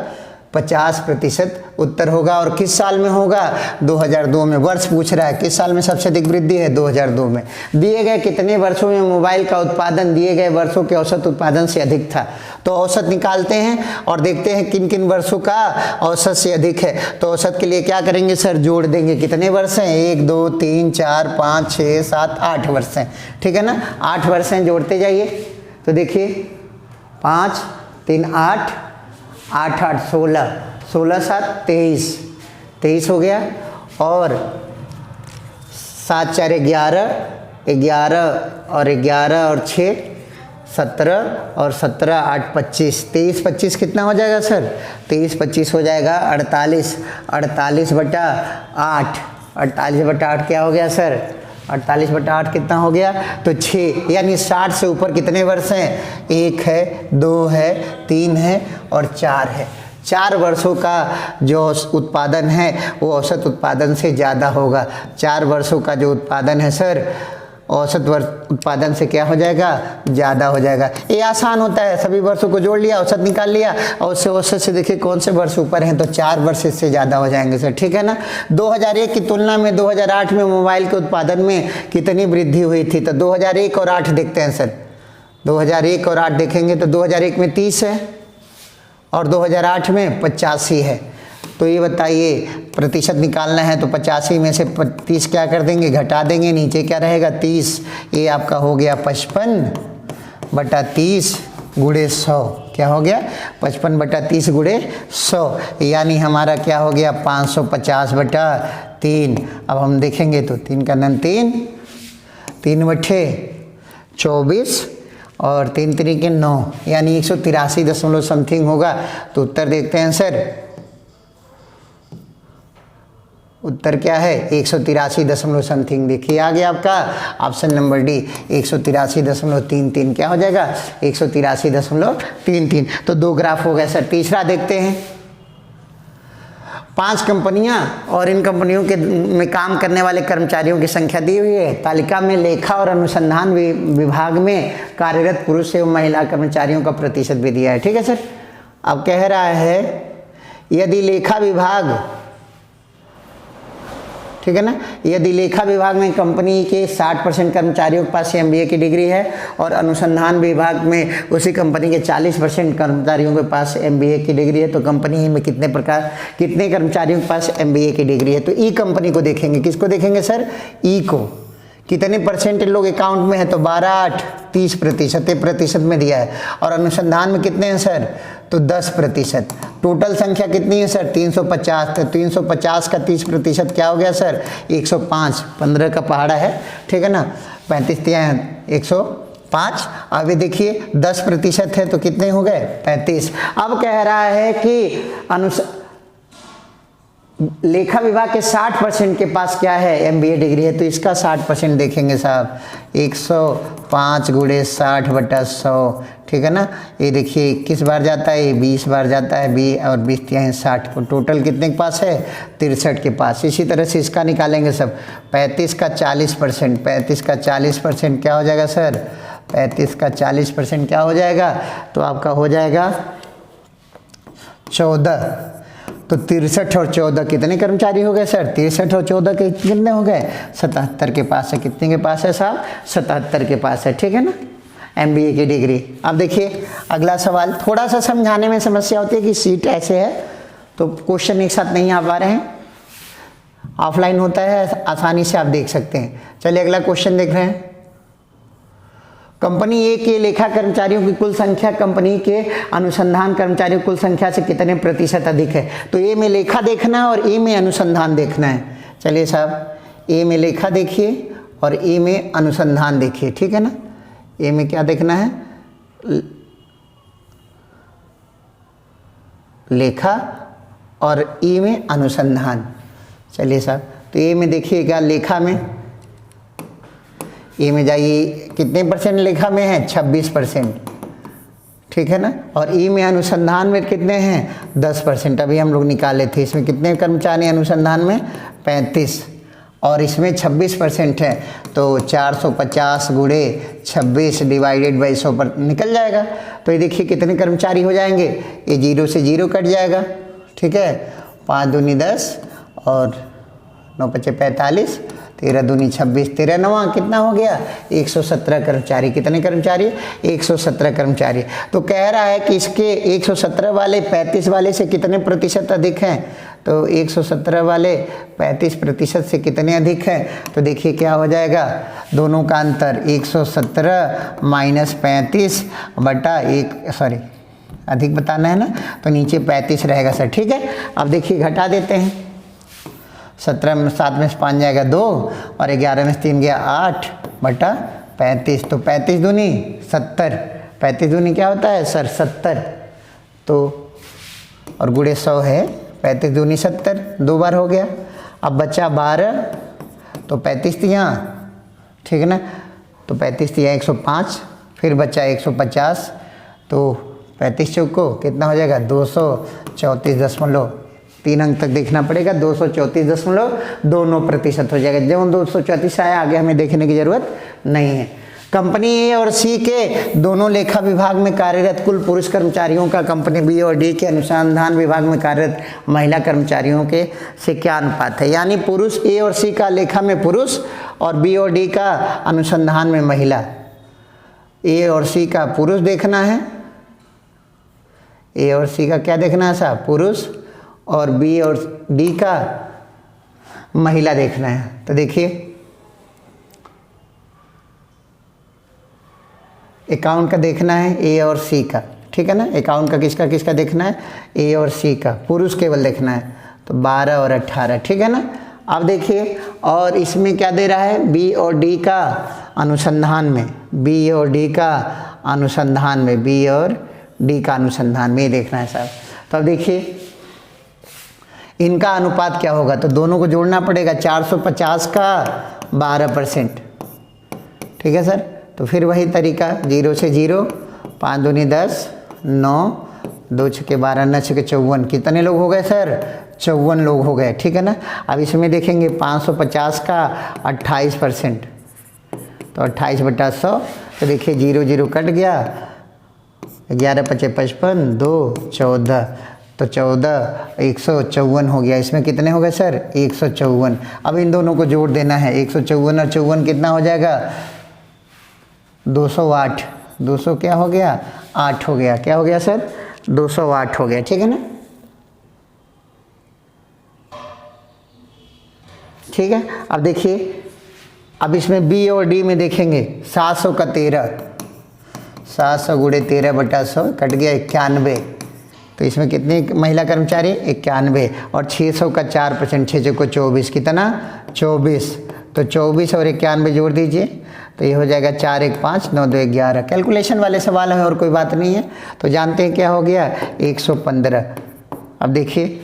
S1: 50% उत्तर होगा। और किस साल में होगा? 2002 में। वर्ष पूछ रहा है, किस साल में सबसे अधिक वृद्धि है? 2002 में। दिए गए कितने वर्षों में मोबाइल का उत्पादन दिए गए वर्षों के औसत उत्पादन से अधिक था? तो औसत निकालते हैं और देखते हैं किन किन वर्षों का औसत से अधिक है। तो औसत के लिए क्या करेंगे सर? जोड़ देंगे। कितने वर्ष हैं? 1 2 3 4 5 6 7 8 वर्ष हैं, ठीक है ना। 8 वर्ष हैं, जोड़ते जाइए। तो देखिए 5 3 8 8 8 16, 16 7 23, 23 हो गया। और 7 4 11, 11 और 11 और 6 17 और 17 8 25, 23 25 कितना हो जाएगा सर? 23 25 हो जाएगा 48, 48 बटा 8, 48 बटा 8 क्या हो गया सर? 48 बटा 8 कितना हो गया? तो 6। यानी 60 से ऊपर कितने वर्ष हैं? 1 है, 2 है, 3 है और 4 है। 4 वर्षों का जो उत्पादन है वो औसत उत्पादन से ज़्यादा होगा। 4 वर्षों का जो उत्पादन है सर, औसत वर्ष उत्पादन से क्या हो जाएगा? ज़्यादा हो जाएगा। ये आसान होता है, सभी वर्षों को जोड़ लिया, औसत निकाल लिया और उससे औसत से देखिए कौन से वर्ष ऊपर हैं, तो 4 वर्ष इससे ज़्यादा हो जाएंगे सर, ठीक है ना। 2001 की तुलना में 2008 में मोबाइल के उत्पादन में कितनी वृद्धि हुई थी? तो 2001 और 8 देखते हैं सर। 2001 और 8 देखेंगे तो 2001 में 30 है और 2008 में 85 है। तो ये बताइए, प्रतिशत निकालना है तो 85 में से 30 क्या कर देंगे? घटा देंगे। नीचे क्या रहेगा? 30। ये आपका हो गया 55 बटा 30 गुणे 100। क्या हो गया? 55 बटा 30 गुणे 100, यानी हमारा क्या हो गया? 550 बटा 3। अब हम देखेंगे तो 3 का नन 3, 3 बटे 24 और 3 तरीके 9, यानी 183 दशमलव समथिंग होगा। तो उत्तर देखते हैं सर, उत्तर क्या है? 183 दशमलव समथिंग। देखिए आ गया आपका ऑप्शन नंबर डी, 183.33। क्या हो जाएगा? 183.33। तो 2 ग्राफ हो गए सर। तीसरा देखते हैं। 5 कंपनियां और इन कंपनियों के में काम करने वाले कर्मचारियों की संख्या दी हुई है। तालिका में लेखा और अनुसंधान विभाग में कार्यरत पुरुष एवं महिला कर्मचारियों का प्रतिशत भी दिया है, ठीक है सर। अब कह रहा है यदि लेखा विभाग, ठीक है ना, यदि लेखा विभाग में कंपनी के 60% कर्मचारियों के पास MBA की डिग्री है और अनुसंधान विभाग में उसी कंपनी के 40% कर्मचारियों के पास MBA की डिग्री है, तो कंपनी में कितने कर्मचारियों के पास MBA की डिग्री है? तो ई कंपनी को देखेंगे। किसको देखेंगे सर? ई को। कितने परसेंट लोग अकाउंट में है? तो 12 8 30% प्रतिशत में दिया है। और अनुसंधान में कितने हैं सर? तो 10%। टोटल संख्या कितनी है सर? 350। तो 350 का 30% क्या हो गया सर? 105। 15 का पहाड़ा है, ठीक है ना। 35 दिया है 105। अभी देखिए 10% है तो कितने हो गए? 35। अब कह रहा है कि लेखा विभाग के 60% के पास क्या है? MBA डिग्री है। तो इसका 60% देखेंगे साहब, 105 गुणे 60 बटा 100, ठीक है ना। ये देखिए 21 बार जाता है, ये 20 बार जाता है, 20 और 20 हैं 60 को। टोटल कितने के पास है? 63 के पास। इसी तरह से इसका निकालेंगे सब। 35 का 40%, 35 का 40% क्या हो जाएगा सर? 35 का 40% क्या हो जाएगा? तो आपका हो जाएगा 14। तो 63 और 14 कितने कर्मचारी हो गए सर? 63 और 14 के कितने हो गए? 77 के पास है। कितने के पास है साहब? 77 के पास है, ठीक है ना, MBA की डिग्री। अब देखिए अगला सवाल। थोड़ा सा समझाने में समस्या होती है कि सीट ऐसे है तो क्वेश्चन एक साथ नहीं आ पा रहे हैं। ऑफलाइन होता है, आसानी से आप देख सकते हैं। चलिए अगला क्वेश्चन देख रहे हैं। कंपनी ए के लेखा कर्मचारियों की कुल संख्या कंपनी के अनुसंधान कर्मचारियों की कुल संख्या से कितने प्रतिशत अधिक है? तो ए में लेखा देखना है और ए में अनुसंधान देखना है। चलिए साहब, ए में लेखा देखिए और ए में अनुसंधान देखिए, ठीक है ना। ए में क्या देखना है? लेखा और ए में अनुसंधान। चलिए साहब, तो ए में देखिएगा लेखा में, ए में जाइए कितने परसेंट लेखा में है 26%, ठीक है ना। और ई में अनुसंधान में कितने हैं 10%, अभी हम लोग निकाले थे। इसमें कितने कर्मचारी अनुसंधान में 35 और इसमें 26% है, तो 450 गुणे 26 डिवाइडेड बाई 100 पर निकल जाएगा। तो ये देखिए कितने कर्मचारी हो जाएंगे, ये 0 से 0 कट जाएगा, ठीक है। 5 दूनी 10 और 9 पचे 45, 13 दूनी 26, 13 नवा कितना हो गया 117 कर्मचारी। कितने कर्मचारी 117 कर्मचारी। तो कह रहा है कि इसके 117 वाले 35 वाले से कितने प्रतिशत अधिक हैं, तो 117 वाले 35% से कितने अधिक हैं। तो देखिए क्या हो जाएगा, दोनों का अंतर 117 माइनस 35 बटा 1, सॉरी अधिक बताना है ना, तो नीचे 35 रहेगा सर, ठीक है। अब देखिए घटा देते हैं, 17 में 7 में से 5 जाएगा 2 और 11 में से 3 गया 8 बटा 35, तो 35 दूनी 70, 35 दूनी क्या होता है सर 70, तो और गुणे 100 है 35 दूनी 70, 2 बार हो गया। अब बचा 12, तो 35 तियाँ, ठीक है ना, तो 35 तियाँ 105, फिर बचा 150, तो 35 चौको कितना हो जाएगा 234.3 अंक तक देखना पड़ेगा, 234.29% हो जाएगा। जब 234 आया आगे हमें देखने की ज़रूरत नहीं है। कंपनी ए और सी के दोनों लेखा विभाग में कार्यरत कुल पुरुष कर्मचारियों का कंपनी बी और डी के अनुसंधान विभाग में कार्यरत महिला कर्मचारियों के से क्या अनुपात है। यानी पुरुष ए और सी का लेखा में पुरुष और बी और डी का अनुसंधान में महिला। ए और सी का पुरुष देखना है, ए और सी का क्या देखना है साहब पुरुष, और बी और डी का महिला देखना है। तो देखिए अकाउंट का देखना है ए और सी का, ठीक है ना। अकाउंट का किसका किसका देखना है, ए और सी का, पुरुष केवल देखना है, तो 12 और 18, ठीक है ना। अब देखिए और इसमें क्या दे रहा है, बी और डी का अनुसंधान में, बी और डी का अनुसंधान में, बी और डी का अनुसंधान में देखना है साहब। तो अब देखिए इनका अनुपात क्या होगा, तो दोनों को जोड़ना पड़ेगा, 450 का 12%, ठीक है सर। तो फिर वही तरीका 0 से 0, 5 दूनी 10, 9, 2 छके 12, 9 छके 54, कितने लोग हो गए सर 54 लोग हो गए, ठीक है ना। अब इसमें देखेंगे 550 का 28%, तो 28 बटा 100, तो देखिए 0 0 कट गया, 11 पचे 55, 2 14, तो 14 154 हो गया। इसमें कितने हो गए सर 154। अब इन दोनों को जोड़ देना है, 154 और 54 कितना हो जाएगा 208, 200 क्या हो गया 8 हो गया, क्या हो गया सर 208 हो गया, ठीक है ना। ठीक है, अब देखिए अब इसमें बी और डी में देखेंगे 700 का 13, 700 गुणे 13 बटा 100 कट गया 91, तो इसमें कितने महिला कर्मचारी 91, और 600 का 4%, 6 को 24, कितना 24, तो 24 और 91 जोड़ दीजिए, तो ये हो जाएगा 4 1 5 9 2 11। कैलकुलेशन वाले सवाल है और कोई बात नहीं है। तो जानते हैं क्या हो गया 115। अब देखिए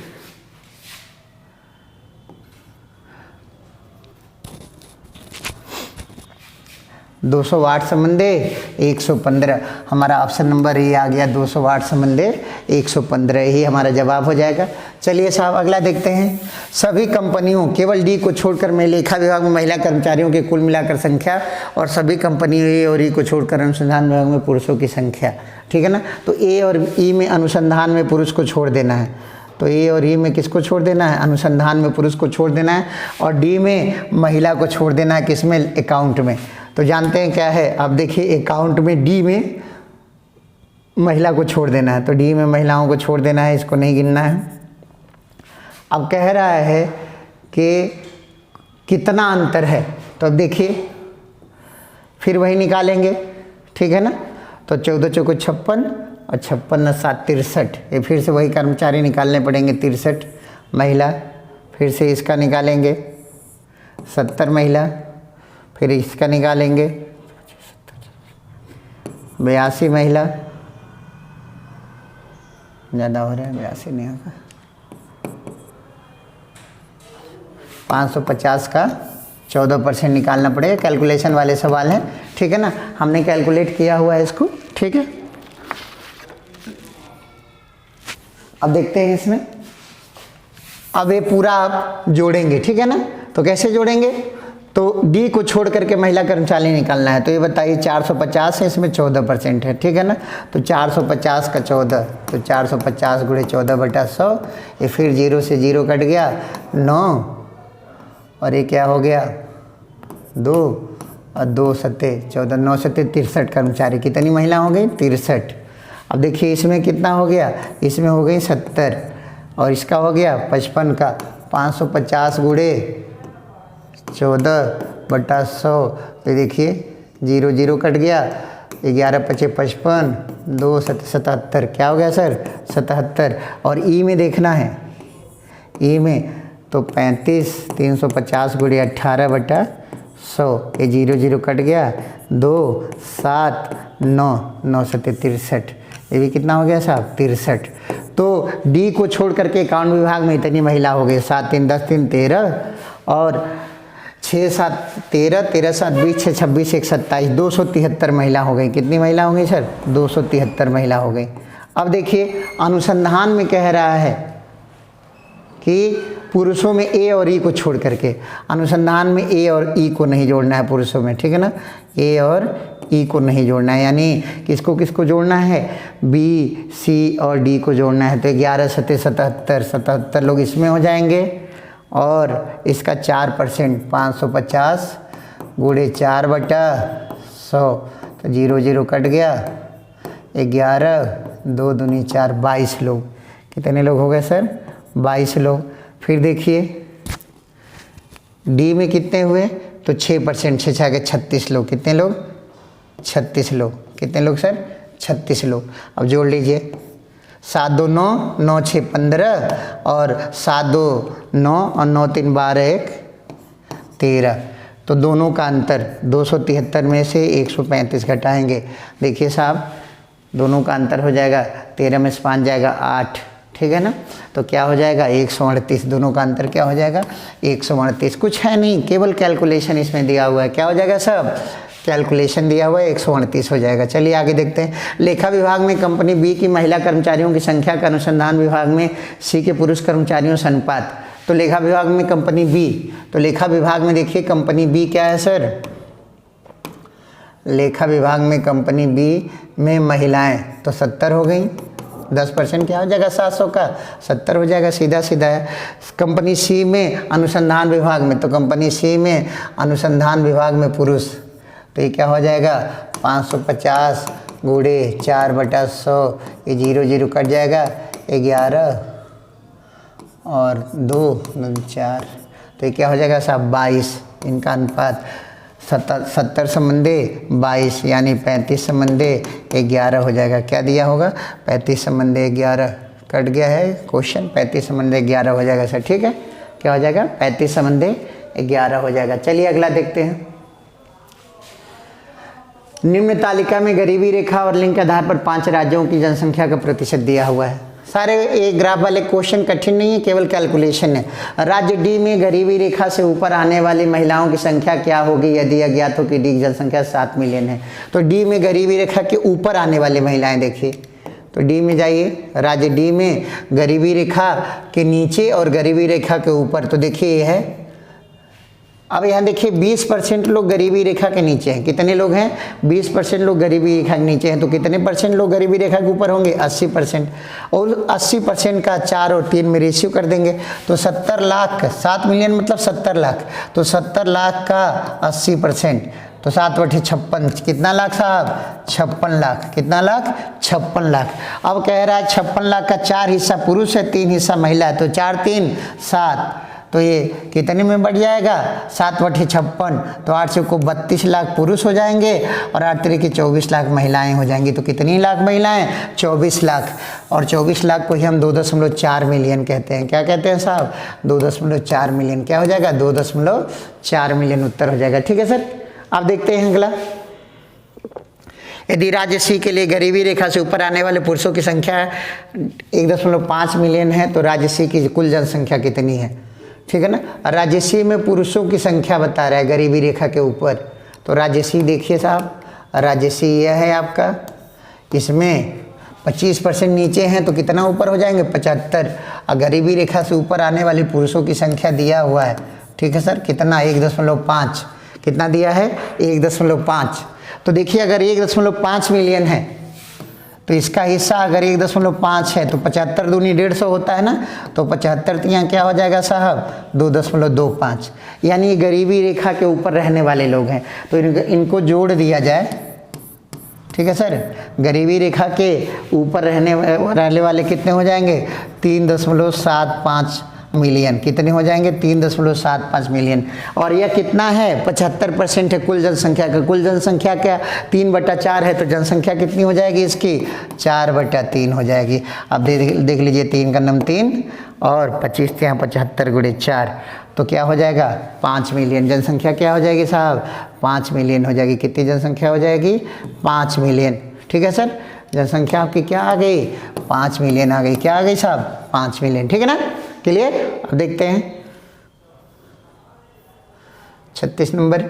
S1: दो 208 संबंधे 115, हमारा ऑप्शन नंबर ये आ गया, 208 संबंधे 115 ही हमारा जवाब हो जाएगा। चलिए साहब अगला देखते हैं। सभी कंपनियों केवल डी को छोड़कर में लेखा विभाग में महिला कर्मचारियों की कुल मिलाकर संख्या, और सभी कंपनियों ए और ई को छोड़कर अनुसंधान विभाग में पुरुषों की संख्या, ठीक है ना। तो ए और ई में अनुसंधान में पुरुष को छोड़ देना है, तो ए और ई में किसको छोड़ देना है, अनुसंधान में पुरुष को छोड़ देना है, और डी में महिला को छोड़ देना है, किसमें अकाउंट में। तो जानते हैं क्या है, अब देखिए अकाउंट में डी में महिला को छोड़ देना है, तो डी में महिलाओं को छोड़ देना है, इसको नहीं गिनना है। अब कह रहा है कि कितना अंतर है, तो अब देखिए फिर वही निकालेंगे, ठीक है ना। तो 14 चौको 56 और 56 7 63, ये फिर से वही कर्मचारी निकालने पड़ेंगे, 63 महिला, फिर से इसका निकालेंगे 70 महिला, फिर इसका निकालेंगे 82 महिला, ज़्यादा हो रहा है 82 नहीं होगा, 550 का 14% निकालना पड़ेगा। कैलकुलेशन वाले सवाल हैं, ठीक है ना, हमने कैलकुलेट किया हुआ है इसको, ठीक है। अब देखते हैं इसमें, अब ये पूरा आप जोड़ेंगे, ठीक है ना। तो कैसे जोड़ेंगे, तो डी को छोड़ करके महिला कर्मचारी निकालना है। तो ये बताइए 450 है, इसमें 14% है, ठीक है ना। तो 450 का 14, तो 450 गुणे 14/100, ये फिर 0 से 0 कट गया 9, और ये क्या हो गया 2, और 2 सत्ते 14, 9 सत्ते 63 कर्मचारी, कितनी महिला हो गई 63। अब देखिए इसमें कितना हो गया, इसमें हो गई 70, और इसका हो गया 55 का 550 गुणे 14/100, ये देखिए 0 0 कट गया, 11 5 55, 2 7 77, क्या हो गया सर 77। और ई में देखना है, ई में तो 35, 350 गुणे 18/100, ये 0 0 कट गया, 2 7 9, 9 7 63, ये भी कितना हो गया साहब 63। तो डी को छोड़ करके अकाउंट विभाग में इतनी महिला हो गई, 7 3 10 3 13, और 6 7 13, 13 7 20, 6 26 1 27, 273 महिला हो गई। कितनी महिला हो गई सर 273 महिला हो गई। अब देखिए अनुसंधान में कह रहा है कि पुरुषों में ए और ई को छोड़ करके, अनुसंधान में ए और ई को नहीं जोड़ना है पुरुषों में, ठीक है ना, ए और ई को नहीं जोड़ना है, यानी किसको किसको जोड़ना है, बी सी और डी को जोड़ना है। तो 11 7 77, 77 लोग इसमें हो जाएंगे, और इसका 4% 550 गुणे 4/100, तो 0 0 कट गया, 11 2 दूनी 4, 22 लोग। कितने लोग हो गए सर 22 लोग। फिर देखिए डी में कितने हुए, तो 6%, 6 6 के 36 लोग। कितने लोग 36 लोग। कितने लोग सर 36 लोग। अब जोड़ लीजिए, 7 2 9, 9 6 15, और 7 2 9, और 9 3 12 1 13। तो दोनों का अंतर 273 में से 135 घटाएंगे। देखिए साहब दोनों का अंतर हो जाएगा, 13 में से 5 जाएगा 8, ठीक है ना। तो क्या हो जाएगा 138, दोनों का अंतर क्या हो जाएगा 138। कुछ है नहीं, केवल कैलकुलेशन इसमें दिया हुआ है। क्या हो जाएगा सब कैलकुलेशन दिया हुआ है, 138 हो जाएगा। चलिए आगे देखते हैं। लेखा विभाग में कंपनी बी की महिला कर्मचारियों की संख्या का अनुसंधान विभाग में सी के पुरुष कर्मचारियों से अनुपात। तो लेखा विभाग में कंपनी बी, तो लेखा विभाग में देखिए कंपनी बी क्या है सर, लेखा विभाग में कंपनी बी में महिलाएं तो 70 हो गई, 10% क्या हो जाएगा 700 का 70 हो जाएगा, सीधा सीधा है। कंपनी सी में अनुसंधान विभाग में, तो कंपनी सी में अनुसंधान विभाग में पुरुष, तो ये क्या हो जाएगा 550 गुणे 4/100, ये 0 0 कट जाएगा, 11 और 2 4, तो ये क्या हो जाएगा साहब 22। इनका अनुपात 70 संबंधे 22, यानी 35 संबंधे 11 हो जाएगा। क्या दिया होगा 35 संबंधे 11, कट गया है क्वेश्चन, 35 संबंधे 11 हो जाएगा सर, ठीक है। क्या हो जाएगा 35 संबंधे 11 हो जाएगा। चलिए अगला देखते हैं। निम्न तालिका में गरीबी रेखा और लिंग के आधार पर 5 राज्यों की जनसंख्या का प्रतिशत दिया हुआ है। सारे एक ग्राफ वाले क्वेश्चन कठिन नहीं है, केवल कैलकुलेशन है। राज्य डी में गरीबी रेखा से ऊपर आने वाली महिलाओं की संख्या क्या होगी यदि अज्ञात हो कि डी की जनसंख्या 7 मिलियन है। तो डी में गरीबी रेखा के ऊपर आने वाली महिलाएं देखिए, तो डी में जाइए, राज्य डी में गरीबी रेखा के नीचे और गरीबी रेखा के ऊपर, तो देखिए ये है। अब यहाँ देखिए 20% लोग गरीबी रेखा के नीचे हैं। कितने लोग हैं 20% लोग गरीबी रेखा के नीचे हैं। तो कितने परसेंट लोग गरीबी रेखा के ऊपर होंगे 80%, और 80% का 4 और 3 में रेशियो कर देंगे तो 70 लाख, 7 मिलियन मतलब 70 लाख, तो 70 लाख का 80%, तो 7/56 कितना लाख साहब 56 लाख। कितना लाख 56 लाख। अब कह रहा है 56 लाख का 4 हिस्सा पुरुष है, 3 हिस्सा महिला है, तो 4 3 7, तो ये कितने में बढ़ जाएगा 7/56, तो 8 से को 32 लाख पुरुष हो जाएंगे और 8 तरीके 24 लाख महिलाएं हो जाएंगी। तो कितनी लाख महिलाएं 24 लाख, और 24 लाख को ही हम 2.4 मिलियन कहते हैं। क्या कहते हैं साहब 2.4 मिलियन। क्या हो जाएगा 2.4 मिलियन उत्तर हो जाएगा, ठीक है सर। अब देखते हैं अगला। यदि राज्य सी के लिए गरीबी रेखा से ऊपर आने वाले पुरुषों की संख्या 1.5 मिलियन है, तो राज्य सी की कुल जनसंख्या कितनी है। ठीक है ना। राजसी में पुरुषों की संख्या बता रहा है गरीबी रेखा के ऊपर। तो राजसी देखिए साहब, राजसी यह है आपका, इसमें 25% नीचे हैं तो कितना ऊपर हो जाएंगे 75। और गरीबी रेखा से ऊपर आने वाले पुरुषों की संख्या दिया हुआ है, ठीक है सर, कितना 1.5, कितना दिया है 1.5। तो देखिए अगर 1.5 मिलियन है तो इसका हिस्सा अगर 1.5 है तो 75 दूनी 150 होता है ना, तो 75 यहाँ क्या हो जाएगा साहब 2.25, यानी ये गरीबी रेखा के ऊपर रहने वाले लोग हैं। तो इनको जोड़ दिया जाए, ठीक है सर। गरीबी रेखा के ऊपर रहने वाले कितने हो जाएंगे 3.75 मिलियन, कितने हो जाएंगे 3.75 मिलियन। और यह कितना है 75% है कुल जनसंख्या का। कुल जनसंख्या क्या 3/4 है, तो जनसंख्या कितनी हो जाएगी इसकी 4/3 हो जाएगी। अब देख लीजिए 3 का नम 3 और 25 यहाँ 75 गुणे 4, तो क्या हो जाएगा 5 मिलियन। जनसंख्या क्या हो जाएगी साहब 5 मिलियन हो जाएगी। कितनी जनसंख्या हो जाएगी 5 मिलियन, ठीक है सर। जनसंख्या आपकी क्या आ गई 5 मिलियन आ गई। क्या आ गई साहब 5 मिलियन, ठीक है ना, क्लियर। अब देखते हैं 36 नंबर।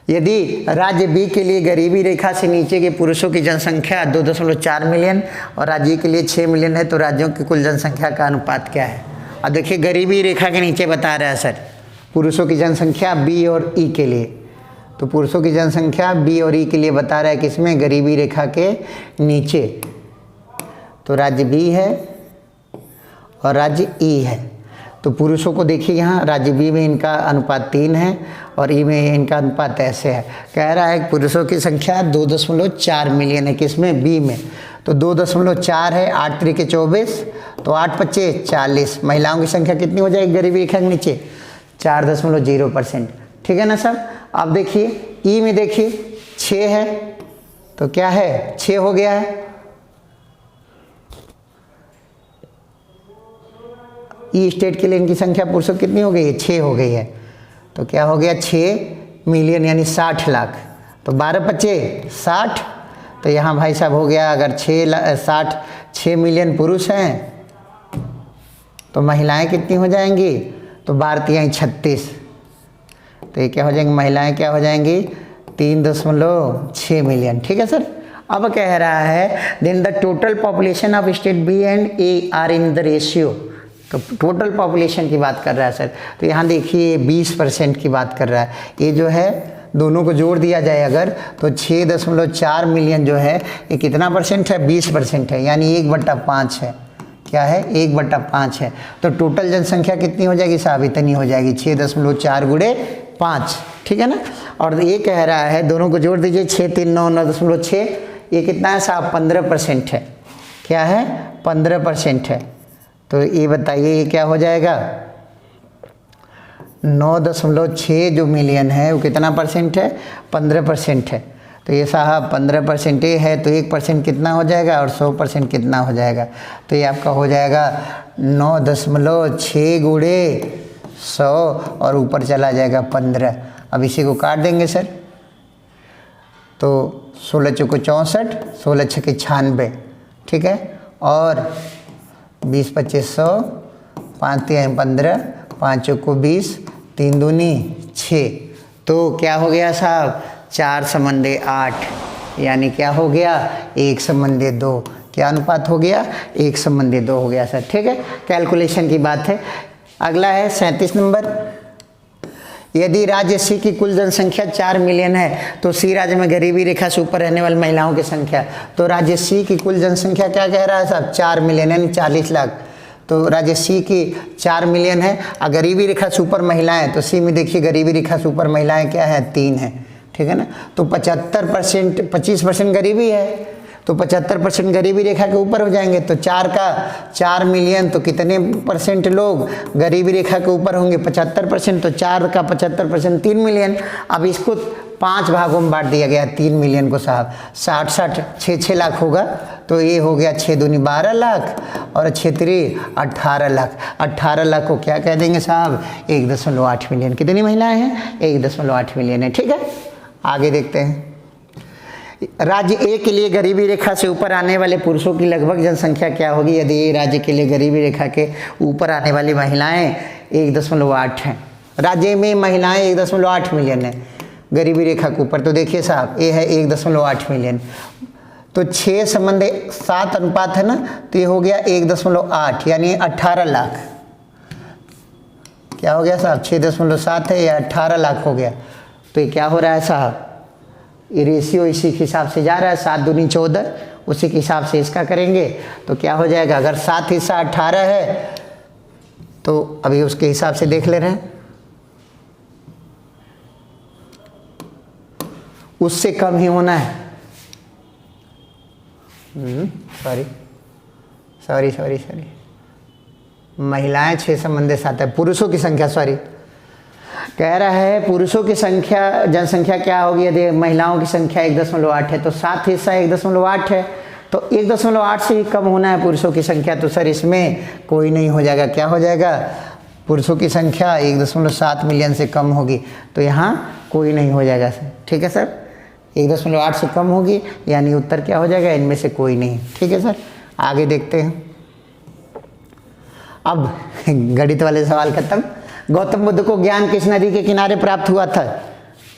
S1: यदि राज्य बी के लिए गरीबी रेखा से नीचे के पुरुषों की जनसंख्या 2.4 मिलियन और राज्य ए के लिए 6 मिलियन है, तो राज्यों की कुल जनसंख्या का अनुपात क्या है। अब देखिए गरीबी रेखा के नीचे बता रहा है सर पुरुषों की जनसंख्या बी और ई के लिए, तो पुरुषों की जनसंख्या बी और ई के लिए बता रहा है कि इसमें गरीबी रेखा के नीचे, तो राज्य बी है और राज्य ई है। तो पुरुषों को देखिए यहाँ राज्य बी में इनका अनुपात 3 है और ई में इनका अनुपात ऐसे है। कह रहा है पुरुषों की संख्या 2.4 मिलियन है, किसमें बी में, तो 2.4 है, 8 त्रिके 24, तो 8 पच्चे 40। महिलाओं की संख्या कितनी हो जाएगी गरीबी रेखा के नीचे 4.0%, ठीक है ना सर। अब देखिए ई में देखिए 6 है, तो क्या है 6 हो गया है। ई स्टेट के लिए इनकी संख्या पुरुषों कितनी हो गई है 6 हो गई है, तो क्या हो गया 6 मिलियन यानी 60 लाख। तो 12 पच्चे 60, तो यहाँ भाई साहब हो गया अगर 6 मिलियन पुरुष हैं तो महिलाएं कितनी हो जाएंगी, तो 12 36, तो ये क्या हो जाएंगी महिलाएं क्या हो जाएंगी 3.6 मिलियन, ठीक है सर। अब कह रहा है then the total population of state B and A are in the ratio, तो टोटल पॉपुलेशन की बात कर रहा है सर। तो यहाँ देखिए 20% की बात कर रहा है। ये जो है दोनों को जोड़ दिया जाए अगर तो 6.4 मिलियन जो है ये कितना परसेंट है 20% है, यानी 1/5 है। क्या है 1/5 है। तो टोटल जनसंख्या कितनी हो जाएगी साहब इतनी हो जाएगी 6.4 गुणे 5, ठीक है ना। और ये कह रहा है दोनों को जोड़ दीजिए 6 3 9 9.6, ये कितना है साहब 15% है। क्या है 15% है। तो ये बताइए ये क्या हो जाएगा 9.6 जो मिलियन है वो कितना परसेंट है 15% है। तो ये साहब 15% ये है, तो 1% कितना हो जाएगा और 100% कितना हो जाएगा, तो ये आपका हो जाएगा 9.6 गुणे 100 और ऊपर चला जाएगा 15। अब इसी को काट देंगे सर, तो 16 चौको 64, 16 छक्के 96, ठीक है, और 20 25 100, 5 3 15, 5 चौको 20, 3 दूनी 6, तो क्या हो गया साहब 4 समंदे 8, यानी क्या हो गया 1 समंदे 2। क्या अनुपात हो गया 1 समंदे 2 हो गया सर, ठीक है, कैलकुलेशन की बात है। अगला है 37 नंबर। यदि राज्य सी की कुल जनसंख्या 4 मिलियन है तो सी राज्य में गरीबी रेखा से ऊपर रहने वाली महिलाओं की संख्या, तो राज्य सी की कुल जनसंख्या क्या कह रहा है साहब 4 मिलियन यानी 40 लाख। तो राज्य सी की 4 मिलियन है और गरीबी रेखा से ऊपर महिलाएं, तो सी में देखिए गरीबी रेखा से ऊपर महिलाएं क्या है 3 है, ठीक है ना। तो 75% 25% गरीबी है, तो 75% गरीबी रेखा के ऊपर हो जाएंगे। तो 4 मिलियन तो कितने परसेंट लोग गरीबी रेखा के ऊपर होंगे 75%, तो 4 का 75% 3 मिलियन। अब इसको 5 भागों में बांट दिया गया 3 मिलियन को साहब 60 6 लाख होगा, तो ये हो गया 6 दूनी 12 लाख और 6 3 18 लाख। 18 लाख को क्या कह देंगे साहब 1.8 मिलियन। कितनी महिलाएं हैं 1.8 मिलियन है, ठीक है। आगे देखते हैं। राज्य ए के लिए गरीबी रेखा से ऊपर आने वाले पुरुषों की लगभग जनसंख्या क्या होगी यदि ए राज्य के लिए गरीबी रेखा के ऊपर आने वाली महिलाएं 1.8 हैं। राज्य में महिलाएं 1.8 मिलियन है गरीबी रेखा के ऊपर। तो देखिए साहब ए है 1.8 मिलियन, तो 6:7 अनुपात है ना, तो ये हो गया 1.8 यानी 18 लाख। क्या हो गया साहब, 6.7 है या 18 लाख हो गया। तो ये क्या हो रहा है साहब, ये रेशियो इसी के हिसाब से जा रहा है, 7 दूनी 14, उसी के हिसाब से इसका करेंगे तो क्या हो जाएगा। अगर 7 हिस्सा 18 है तो अभी उसके हिसाब से देख ले रहे हैं, उससे कम ही होना है। सॉरी महिलाएं 6 संबंधित 7 है, पुरुषों की संख्या कह रहा है पुरुषों की संख्या जनसंख्या क्या होगी यदि महिलाओं की संख्या 1.8 है, तो 7 हिस्सा 1.8 है, तो 1.8 से ही कम होना है पुरुषों की संख्या। तो सर इसमें कोई नहीं हो जाएगा, क्या हो जाएगा, पुरुषों की संख्या 1.7 मिलियन से कम होगी, तो यहाँ कोई नहीं हो जाएगा सर। ठीक है सर, 1.8 से कम होगी यानी उत्तर क्या हो जाएगा, इनमें से कोई नहीं। ठीक है सर, आगे देखते हैं। अब गणित वाले सवाल खत्म। गौतम बुद्ध को ज्ञान किस नदी के किनारे प्राप्त हुआ था।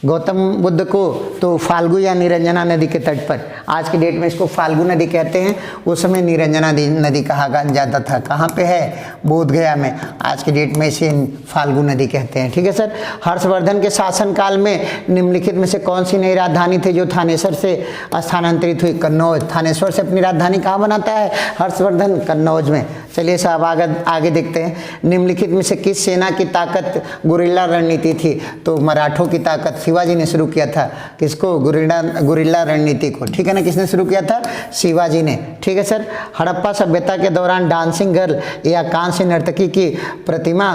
S1: गौतम बुद्ध को तो फाल्गु या निरंजना नदी के तट पर, आज की डेट में इसको फाल्गु नदी कहते हैं, उस समय निरंजना नदी कहा जाता था। कहाँ पे है, बोध गया में, आज की डेट में इसे फाल्गु नदी कहते हैं। ठीक है सर। हर्षवर्धन के शासनकाल में निम्नलिखित में से कौन सी नई राजधानी थी जो थानेसर से स्थानांतरित हुई। कन्नौज। थानेश्वर से अपनी राजधानी कहाँ बनाता है हर्षवर्धन, कन्नौज में। चलिए साहब आगे देखते हैं। निम्नलिखित में से किस सेना की ताकत गुरिल्ला रणनीति थी। तो मराठों की ताकत शिवाजी ने शुरू किया था। किसको, गुरिल्ला रणनीति को। ठीक है ना, किसने शुरू किया था, शिवाजी ने। ठीक है सर। हड़प्पा सभ्यता के दौरान डांसिंग गर्ल या कांस्य नर्तकी की प्रतिमा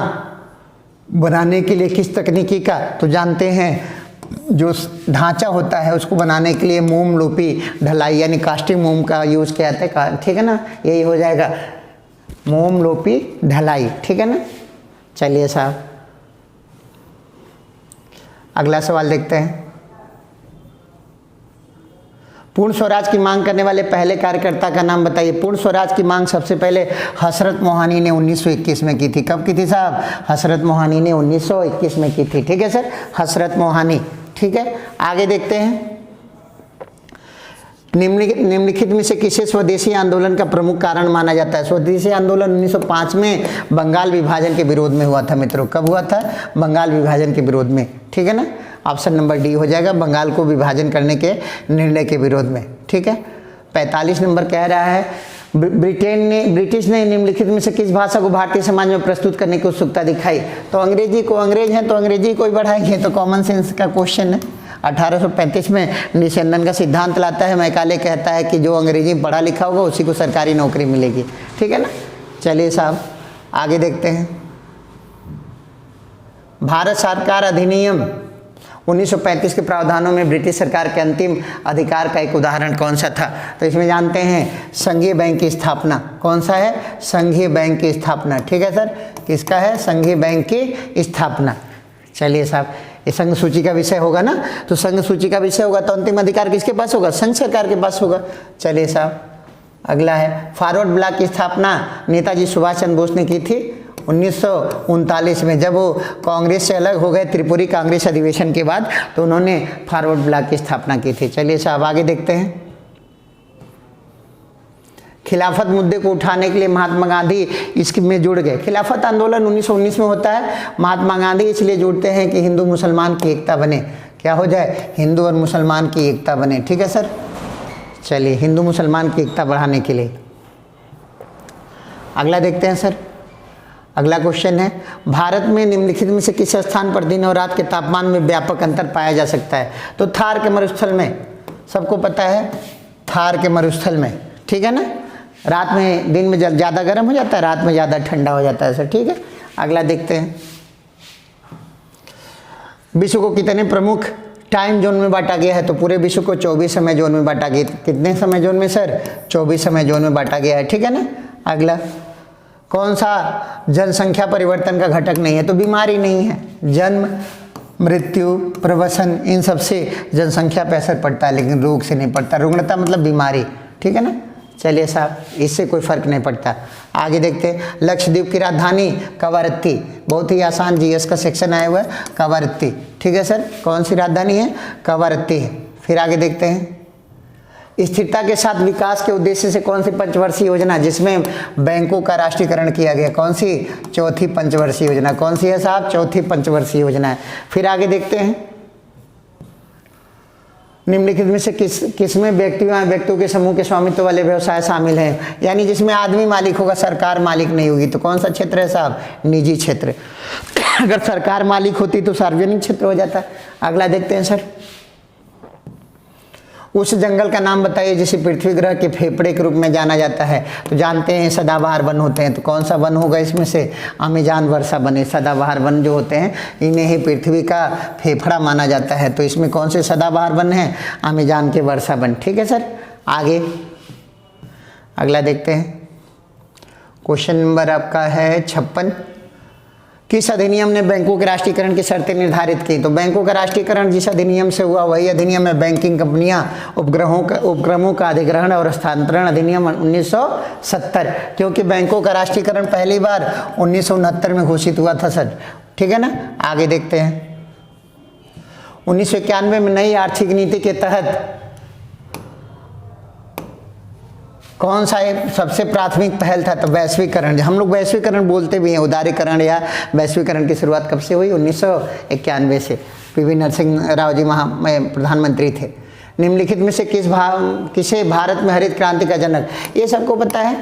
S1: बनाने के लिए किस तकनीकी का, तो जानते हैं जो ढांचा होता है उसको बनाने के लिए मोम लोपी ढलाई यानी कास्टिंग मोम का यूज़ किया जाता है। ठीक है ना, यही हो जाएगा मोम लोपी ढलाई। ठीक है ना। चलिए साहब अगला सवाल देखते हैं। पूर्ण स्वराज की मांग करने वाले पहले कार्यकर्ता का नाम बताइए। पूर्ण स्वराज की मांग सबसे पहले हसरत मोहानी ने 1921 में की थी। कब की थी साहब, हसरत मोहानी ने 1921 में की थी। ठीक है सर, हसरत मोहानी। ठीक है, आगे देखते हैं। निम्नलिखित में से किसे स्वदेशी आंदोलन का प्रमुख कारण माना जाता है। स्वदेशी आंदोलन 1905 में बंगाल विभाजन के विरोध में हुआ था मित्रों। कब हुआ था, बंगाल विभाजन के विरोध में। ठीक है ना, ऑप्शन नंबर डी हो जाएगा, बंगाल को विभाजन करने के निर्णय के विरोध में। ठीक है। 45 नंबर कह रहा है ब्रिटिश ने निम्नलिखित में से किस भाषा को भारतीय समाज में प्रस्तुत करने की उत्सुकता दिखाई। तो अंग्रेजी को, अंग्रेज हैं तो अंग्रेजी को ही बढ़ाएंगे, तो कॉमन सेंस का क्वेश्चन है। 1835 में निस्यंदन का सिद्धांत लाता है। मैकाले कहता है कि जो अंग्रेजी पढ़ा लिखा होगा उसी को सरकारी नौकरी मिलेगी। ठीक है ना। चलिए साहब आगे देखते हैं। भारत सरकार अधिनियम 1935 के प्रावधानों में ब्रिटिश सरकार के अंतिम अधिकार का एक उदाहरण कौन सा था। तो इसमें जानते हैं संघीय बैंक की स्थापना। कौन सा है, संघीय बैंक की स्थापना। ठीक है सर, किसका है, संघीय बैंक की स्थापना। चलिए साहब, ये संघ सूची का विषय होगा ना, तो संघ सूची का विषय होगा तो अंतिम अधिकार किसके पास होगा, संघ सरकार के पास होगा। चलिए साहब अगला है फॉरवर्ड ब्लॉक की स्थापना नेताजी सुभाष चंद्र बोस ने की थी 1939 में, जब वो कांग्रेस से अलग हो गए त्रिपुरी कांग्रेस अधिवेशन के बाद, तो उन्होंने फॉरवर्ड ब्लॉक की स्थापना की थी। चलिए साहब आगे देखते हैं। खिलाफत मुद्दे को उठाने के लिए महात्मा गांधी इसमें जुड़ गए। खिलाफत आंदोलन 1919 में होता है। महात्मा गांधी इसलिए जुड़ते हैं कि हिंदू मुसलमान की एकता बने। क्या हो जाए, हिंदू और मुसलमान की एकता बने। ठीक है सर। चलिए हिंदू मुसलमान की एकता बढ़ाने के लिए अगला देखते हैं सर। अगला क्वेश्चन है भारत में निम्नलिखित में से किस स्थान पर दिन और रात के तापमान में व्यापक अंतर पाया जा सकता है। तो थार के मरुस्थल में, सबको पता है थार के मरुस्थल में। ठीक है ना, रात में, दिन में ज़्यादा गर्म हो जाता है, रात में ज़्यादा ठंडा हो जाता है सर। ठीक है, अगला देखते हैं। विश्व को कितने प्रमुख टाइम जोन में बांटा गया है। तो पूरे विश्व को 24 समय जोन में बांटा गया। कितने समय जोन में सर, 24 समय जोन में बांटा गया है। ठीक है ना। अगला, कौन सा जनसंख्या परिवर्तन का घटक नहीं है। तो बीमारी नहीं है, जन्म, मृत्यु, प्रवसन, इन सब से जनसंख्या पे असर पड़ता है, लेकिन रोग से नहीं पड़ता। रुग्णता मतलब बीमारी, ठीक है ना। चलिए साहब, इससे कोई फर्क नहीं पड़ता। आगे देखते हैं, लक्षद्वीप की राजधानी कवरत्ती, बहुत ही आसान जीएस का सेक्शन आया हुआ है, कवरत्ती, ठीक है सर। कौन सी राजधानी है? कवरत्ती है। फिर आगे देखते हैं, स्थिरता के साथ विकास के उद्देश्य से कौन सी पंचवर्षीय योजना जिसमें बैंकों का राष्ट्रीयकरण किया गया, कौन सी? चौथी पंचवर्षीय योजना। कौन सी है साहब? चौथी पंचवर्षीय योजना है। फिर आगे देखते हैं, निम्नलिखित में से किसमें व्यक्तियों के समूह के स्वामित्व वाले व्यवसाय शामिल हैं, यानी जिसमें आदमी मालिक होगा, सरकार मालिक नहीं होगी। तो कौन सा क्षेत्र है साहब? निजी क्षेत्र। अगर सरकार मालिक होती तो सार्वजनिक क्षेत्र हो जाता। अगला देखते हैं सर, उस जंगल का नाम बताइए जिसे पृथ्वी ग्रह के फेफड़े के रूप में जाना जाता है। तो जानते हैं सदाबहार वन होते हैं, तो कौन सा वन होगा इसमें से? अमेज़न वर्षा वन। सदाबहार वन जो होते हैं इन्हें ही पृथ्वी का फेफड़ा माना जाता है। तो इसमें कौन से सदाबहार वन है? अमेज़न के वर्षा वन, ठीक है सर। आगे अगला देखते हैं, क्वेश्चन नंबर आपका है 56। किस अधिनियम ने बैंकों के राष्ट्रीयकरण की शर्तें निर्धारित की? तो बैंकों का राष्ट्रीयकरण जिस अधिनियम से हुआ वही अधिनियम है बैंकिंग कंपनियां उपक्रमों का अधिग्रहण और हस्तांतरण अधिनियम 1970, क्योंकि बैंकों का राष्ट्रीयकरण पहली बार 1969 में घोषित हुआ था सर, ठीक है ना। आगे देखते हैं, 1991 में नई आर्थिक नीति के तहत कौन सा एक सबसे प्राथमिक पहल था? तो वैश्वीकरण। हम लोग वैश्वीकरण बोलते भी हैं, उदारीकरण या वैश्वीकरण की शुरुआत कब से हुई? 1991 से। पीवी नरसिंह राव जी प्रधानमंत्री थे। निम्नलिखित में से किसे भारत में हरित क्रांति का जनक? ये सबको पता है,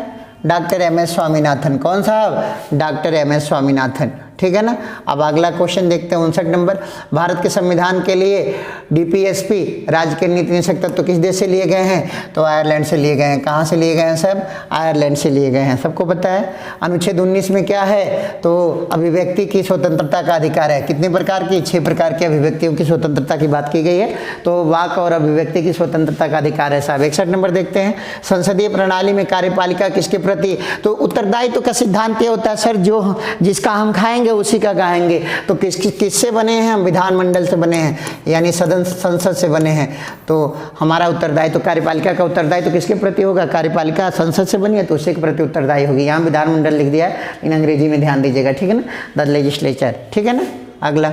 S1: डॉक्टर एम.एस. स्वामीनाथन। कौन साहब? Doctor MS. स्वामीनाथन, ठीक है ना। अब अगला क्वेश्चन देखते हैं 59 नंबर, भारत के संविधान के लिए डीपीएसपी राज्य के नीति निषेध तत्व किस देश से लिए गए हैं? तो आयरलैंड से लिए गए हैं। कहाँ से लिए गए हैं सब? आयरलैंड से लिए गए हैं, सबको पता है। अनुच्छेद 19 में क्या है? तो अभिव्यक्ति की स्वतंत्रता का अधिकार है। कितने प्रकार की? 6 प्रकार की अभिव्यक्तियों की स्वतंत्रता की बात की गई है। तो वाक और अभिव्यक्ति की स्वतंत्रता का अधिकार है साहब। 61 नंबर देखते हैं, संसदीय प्रणाली में कार्यपालिका किसके प्रति? तो उत्तरदायित्व का सिद्धांत ये होता है सर, जो जिसका हम खाएंगे उसी का गाएंगे। तो किससे बने हैं हम? विधानमंडल से बने हैं, यानी संसद से बने हैं। तो हमारा उत्तरदायित्व, कार्यपालिका का उत्तरदायित्व किसके प्रति होगा? कार्यपालिका संसद से बनी है तो उसी के प्रति उत्तरदायी होगी। यहाँ विधानमंडल लिख दिया है, इन अंग्रेजी में ध्यान दीजिएगा, ठीक है ना। द लेजिस्लेचर, ठीक है ना। अगला,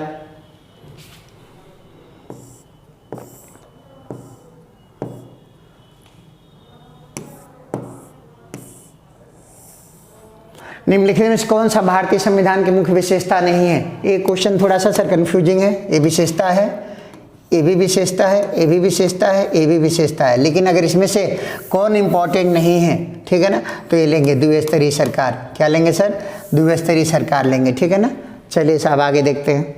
S1: निम्नलिखित में कौन सा भारतीय संविधान की मुख्य विशेषता नहीं है? ये क्वेश्चन थोड़ा सा सर कंफ्यूजिंग है। ये विशेषता है, ये भी विशेषता है, ये भी विशेषता है, ये भी विशेषता है, लेकिन अगर इसमें से कौन इंपॉर्टेंट नहीं है, ठीक है ना, तो ये लेंगे द्विस्तरीय सरकार। क्या लेंगे सर? द्विस्तरीय सरकार लेंगे, ठीक है ना। चलिए साहब आगे देखते हैं,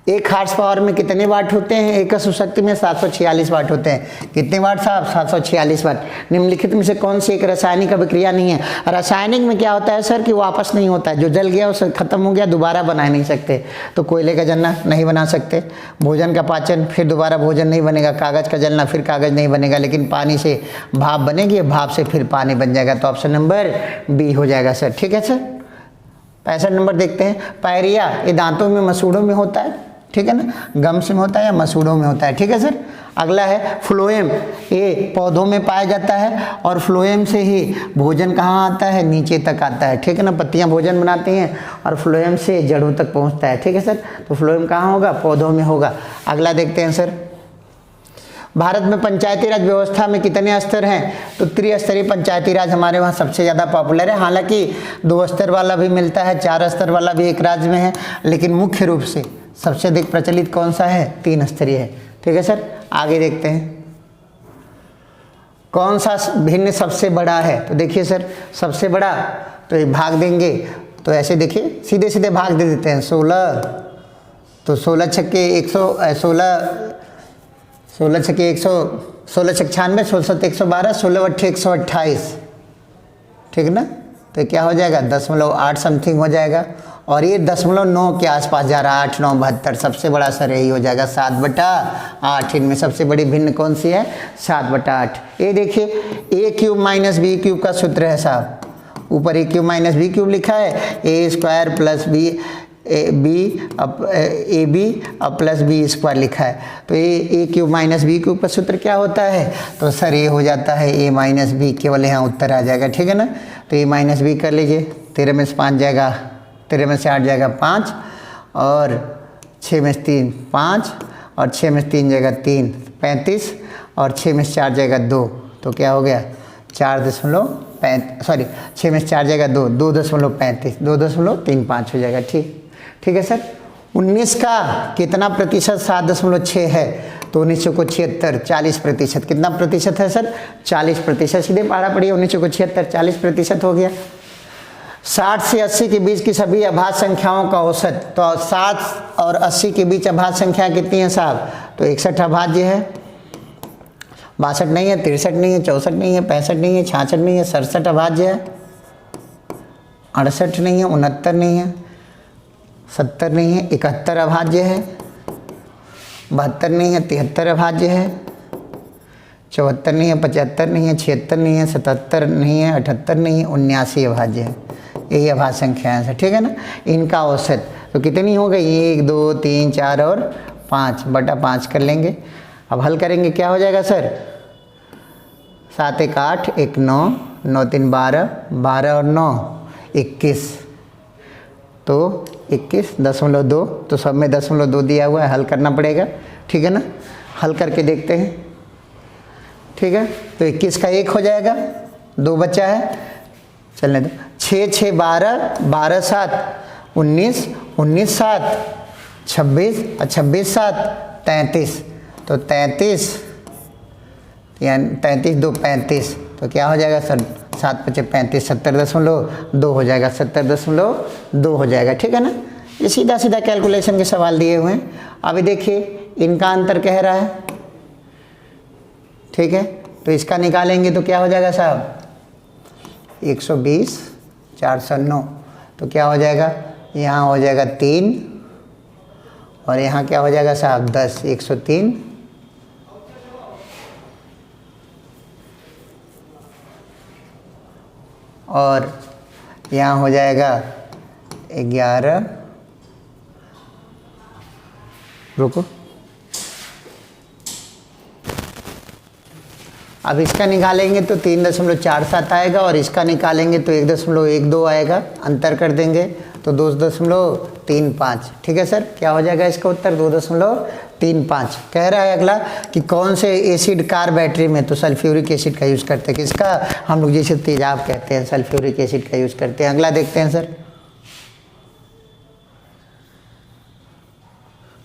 S1: एक हार्स पावर में कितने वाट होते हैं? एक शक्ति में 746 वाट होते हैं। कितने वाट साहब? 746 वाट। निम्नलिखित में से कौन सी एक रासायनिक अभिक्रिया नहीं है? रासायनिक में क्या होता है सर कि वापस नहीं होता है, जो जल गया उसे खत्म हो गया दोबारा बना नहीं सकते। तो कोयले का जलना नहीं बना सकते, भोजन का पाचन फिर दोबारा भोजन नहीं बनेगा, कागज़ का जलना फिर कागज़ नहीं बनेगा, लेकिन पानी से भाप बनेगी, भाप से फिर पानी बन जाएगा। तो ऑप्शन नंबर बी हो जाएगा सर, ठीक है सर। 65 नंबर देखते हैं, पायरिया ये दांतों में मसूड़ों में होता है, ठीक है ना, गम्स में होता है या मसूड़ों में होता है, ठीक है सर। अगला है फ्लोएम, ये पौधों में पाया जाता है और फ्लोएम से ही भोजन कहाँ आता है? नीचे तक आता है, ठीक है ना। पत्तियां भोजन बनाती हैं और फ्लोएम से जड़ों तक पहुँचता है, ठीक है सर। तो फ्लोएम कहाँ होगा? पौधों में होगा। अगला देखते हैं सर, भारत में पंचायती राज व्यवस्था में कितने स्तर हैं? तो त्रिस्तरीय पंचायती राज हमारे वहाँ सबसे ज़्यादा पॉपुलर है। हालांकि 2 स्तर वाला भी मिलता है, 4 स्तर वाला भी एक राज्य में है, लेकिन मुख्य रूप से सबसे अधिक प्रचलित कौन सा है? 3 स्तरीय है, ठीक है सर। आगे देखते हैं, कौन सा भिन्न सबसे बड़ा है? तो देखिए सर, सबसे बड़ा तो ये भाग देंगे, तो ऐसे देखिए सीधे सीधे भाग दे देते हैं। 16, तो 16 छक्के 16 छक्के 96, 16 112, 16 अट्ठे 128, ठीक है ना। तो क्या हो जाएगा? 0.8 समथिंग हो जाएगा, और ये 0.9 के आसपास जा रहा है, 8, 9, 72। सबसे बड़ा सर यही हो जाएगा 7/8। इनमें सबसे बड़ी भिन्न कौन सी है? 7/8। ये देखिए a³ - b³ का सूत्र है साहब, ऊपर a cube minus b cube लिखा है, a square plus b a b अब प्लस बी स्क्वायर लिखा है। तो a cube minus b cube का सूत्र क्या होता है? तो सर ये हो जाता है ए माइनस बी, केवल यहाँ उत्तर आ जाएगा, ठीक है ना। तो ए माइनस बी कर लीजिए, 13 में से 5 जाएगा, 13 में से 8 जाएगा 5 और 6 में से 3 5 और 6 में से 3 जाएगा 3 35 और 6 में से 4 जाएगा 2, तो क्या हो गया 6 में से 4 जाएगा 2, 2.35 2.35 हो जाएगा। ठीक है सर। 19 का कितना प्रतिशत 7.6 है? तो 1976 40%। कितना प्रतिशत है सर? 40%। सीधे पढ़ा पड़िए, 1976 40% हो गया। 60 से 80 के बीच की सभी अभाज्य संख्याओं का औसत, तो 60 और 80 के बीच अभाज्य संख्या कितनी है साहब? तो 61 अभाज्य है, 62 नहीं है, 63 नहीं है, 64 नहीं है, 65 नहीं है, 66 नहीं है, 67 अभाज्य है, 68 नहीं है, 69 नहीं है, 70 नहीं है, 71 अभाज्य है, 72 नहीं है, 73 अभाज्य है, 74 नहीं है, 75 नहीं है, 76 नहीं है, 77 नहीं है, 78 नहीं है, 79 अभाज्य है। यही अभाज्य संख्या है, ठीक है ना। इनका औसत तो कितनी हो गई? 1 2 3 4 और 5 बटा 5 कर लेंगे। अब हल करेंगे, क्या हो जाएगा सर? 7 1 8 1 9 9 3 12 12 और 9 21, तो 21.2, तो सब में 0.2 दिया हुआ है, हल करना पड़ेगा, ठीक है ना। हल करके देखते हैं, ठीक है। तो 21 का 1 हो जाएगा, 2 बचा है, चलने दो। 6 6 12 12 7 19 19 7 26 और 26 7 33, तो 33 यानी 33 2 35, तो क्या हो जाएगा सर? 7 5 35 70.2 हो जाएगा, 70.2 हो जाएगा, ठीक है ना। ये सीधा सीधा कैलकुलेशन के सवाल दिए हुए हैं। अभी देखिए इनका अंतर कह रहा है, ठीक है। तो इसका निकालेंगे तो क्या हो जाएगा साहब? 120 409, तो क्या हो जाएगा? यहाँ हो जाएगा 3 और यहाँ क्या हो जाएगा साहब? 10 103 और यहाँ हो जाएगा 11, रुको, अब इसका निकालेंगे तो 3.47 आएगा और इसका निकालेंगे तो 1.12 आएगा, अंतर कर देंगे तो 2.35, ठीक है सर। क्या हो जाएगा इसका उत्तर? 2.35। कह रहा है अगला कि कौन से एसिड कार बैटरी में, तो सल्फ्यूरिक एसिड का यूज़ करते हैं। किसका? हम लोग जिसे तेजाब कहते हैं, सल्फ्यूरिक एसिड का यूज़ करते हैं। अगला देखते हैं सर,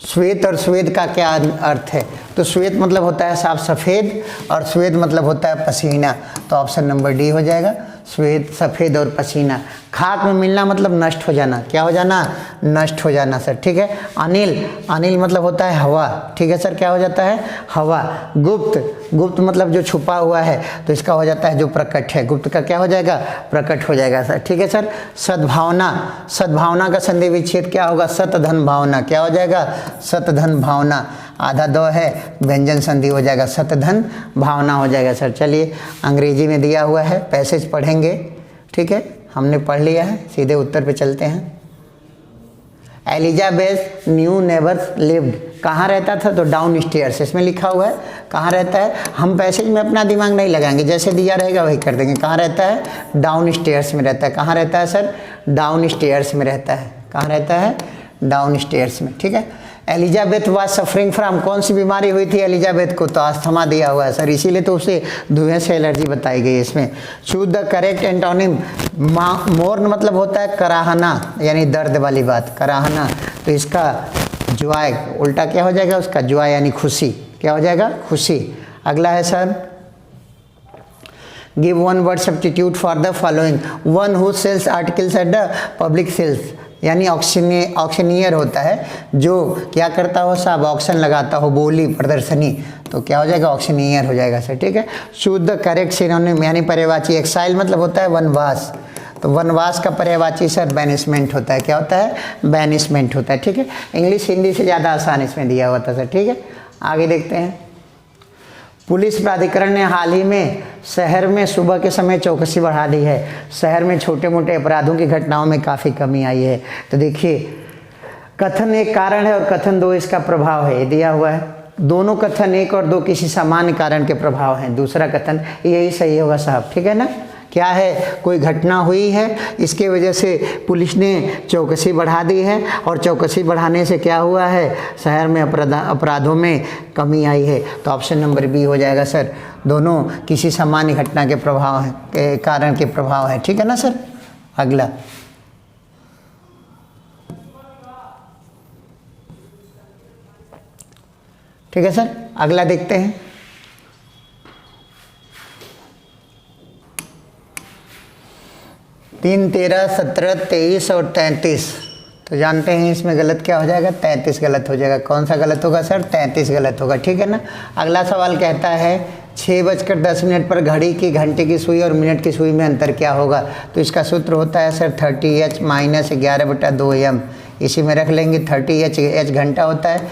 S1: श्वेत और श्वेत का क्या अर्थ है? तो श्वेत मतलब होता है साफ सफ़ेद और श्वेत मतलब होता है पसीना, तो ऑप्शन नंबर डी हो जाएगा, श्वेत सफ़ेद और पसीना। खाक में मिलना मतलब नष्ट हो जाना, क्या हो जाना? नष्ट हो जाना सर, ठीक है। अनिल, अनिल मतलब होता है हवा, ठीक है सर, क्या हो जाता है? हवा। गुप्त, गुप्त मतलब जो छुपा हुआ है, तो इसका हो जाता है जो प्रकट है, गुप्त का क्या हो जाएगा? प्रकट हो जाएगा सर, ठीक है सर। सद्भावना, सद्भावना का संधि विच्छेद क्या होगा? सत धन भावना, क्या हो जाएगा? सत धन भावना। आधा 2 है, व्यंजन संधि हो जाएगा, सत धन भावना हो जाएगा सर। चलिए अंग्रेजी में दिया हुआ है, पैसेज पढ़ेंगे, ठीक है, हमने पढ़ लिया है, सीधे उत्तर पे चलते हैं। एलिजाबेथ न्यू नेवर्स लिव्ड, कहाँ रहता था? तो डाउन स्टेयर्स, इसमें लिखा हुआ है कहाँ रहता है। हम पैसेज में अपना दिमाग नहीं लगाएंगे, जैसे दिया रहेगा वही कर देंगे। कहाँ रहता है? डाउन स्टेयर्स में रहता है। कहाँ रहता है सर? डाउन स्टेयर्स में रहता है। कहाँ रहता है? डाउन स्टेयर्स में, ठीक है। एलिजाबेथ वाज सफरिंग फ्रॉम, कौन सी बीमारी हुई थी एलिजाबेथ को? तो अस्थमा दिया हुआ है सर, इसीलिए तो उसे धुएं से एलर्जी बताई गई है इसमें। Choose the correct antonym. Mourn मतलब होता है कराहना, यानी दर्द वाली बात, कराहना। तो इसका जॉय उल्टा क्या हो जाएगा उसका? जॉय यानी खुशी, क्या हो जाएगा? खुशी। अगला है sir, give one word substitute for the following. One who sells articles at the public sales, यानी ऑक्शनियर होता है जो क्या करता हो साहब? ऑक्शन लगाता हो, बोली प्रदर्शनी, तो क्या हो जाएगा? ऑक्शनियर हो जाएगा सर, ठीक है। चूज द करेक्ट सिनोनिम, यानी पर्यायवाची। एक्साइल मतलब होता है वनवास, तो वनवास का पर्यायवाची सर बैनिशमेंट होता है, क्या होता है? बैनिशमेंट होता है, ठीक है। इंग्लिश हिंदी से ज़्यादा आसान इसमें दिया हुआ था सर, ठीक है। आगे देखते हैं। पुलिस प्राधिकरण ने हाल ही में शहर में सुबह के समय चौकसी बढ़ा दी है। शहर में छोटे मोटे अपराधों की घटनाओं में काफ़ी कमी आई है। तो देखिए, कथन एक कारण है और कथन दो इसका प्रभाव है, ये दिया हुआ है। दोनों कथन एक और दो किसी सामान्य कारण के प्रभाव हैं। दूसरा कथन यही सही होगा साहब, ठीक है ना। क्या है, कोई घटना हुई है, इसके वजह से पुलिस ने चौकसी बढ़ा दी है और चौकसी बढ़ाने से क्या हुआ है, शहर में अपराधों में कमी आई है। तो ऑप्शन नंबर बी हो जाएगा सर। दोनों किसी सामान्य घटना के प्रभाव है, कारण के प्रभाव है, ठीक है ना सर। अगला, ठीक है सर, अगला देखते हैं। तीन, 13, 17, 23 और 33। तो जानते हैं इसमें गलत क्या हो जाएगा, 33 गलत हो जाएगा। कौन सा गलत होगा सर, 33 गलत होगा, ठीक है ना। अगला सवाल कहता है 6:10 पर घड़ी की घंटे की सुई और मिनट की सुई में अंतर क्या होगा। तो इसका सूत्र होता है सर 30h - 11/2m। इसी में रख लेंगे 30h घंटा होता है,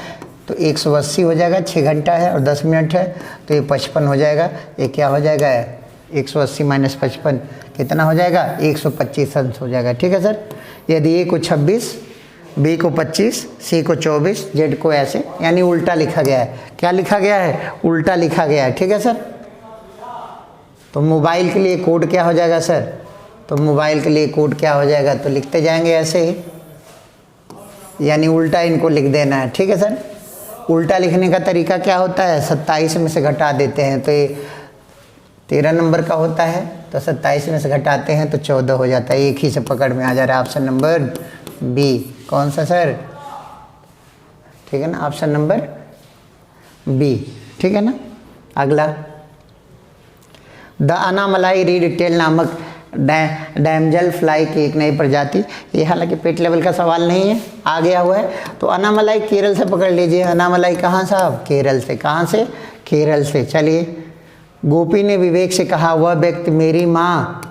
S1: तो 180 हो जाएगा। 6 घंटा है और 10 मिनट है, तो ये 55 हो जाएगा। ये क्या हो जाएगा, 180 - 55 कितना हो जाएगा, 125 अंश हो जाएगा, ठीक है सर। यदि ए को 26, बी को 25, सी को 24, जेड को ऐसे, यानी उल्टा लिखा गया है। क्या लिखा गया है, उल्टा लिखा गया है, ठीक है सर। तो मोबाइल के लिए कोड क्या हो जाएगा सर, तो मोबाइल के लिए कोड क्या हो जाएगा, तो लिखते जाएंगे ऐसे ही, यानी उल्टा इनको लिख देना है, ठीक है सर। उल्टा लिखने का तरीका क्या होता है, 27 में से घटा देते हैं, तो ये 13 नंबर का होता है, तो 27 में से घटाते हैं तो 14 हो जाता है। एक ही से पकड़ में आ जा रहा है। ऑप्शन नंबर बी, कौन सा सर, ठीक है ना, ऑप्शन नंबर बी, ठीक है ना। अगला, द अनामलाई रीड टेल नामक डैमजल फ्लाई की एक नई प्रजाति, ये हालांकि पेट लेवल का सवाल नहीं है, आ गया हुआ है। तो अनामलाई केरल से पकड़ लीजिए। अनामलाई कहाँ साहब, केरल से। कहाँ से, केरल से। चलिए, गोपी ने विवेक से कहा वह व्यक्ति मेरी माँ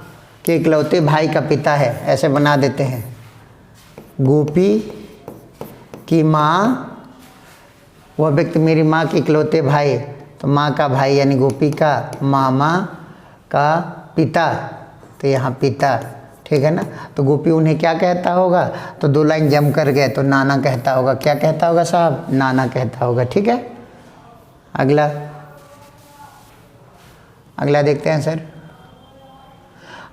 S1: के इकलौते भाई का पिता है। ऐसे बना देते हैं, गोपी की माँ, वह व्यक्ति मेरी माँ के इकलौते भाई, तो माँ का भाई यानी गोपी का मामा का पिता, तो यहाँ पिता, ठीक है ना। तो गोपी उन्हें क्या कहता होगा, तो 2 लाइन जम कर गए तो नाना कहता होगा। क्या कहता होगा साहब, नाना कहता होगा, ठीक है। अगला, अगला देखते हैं सर।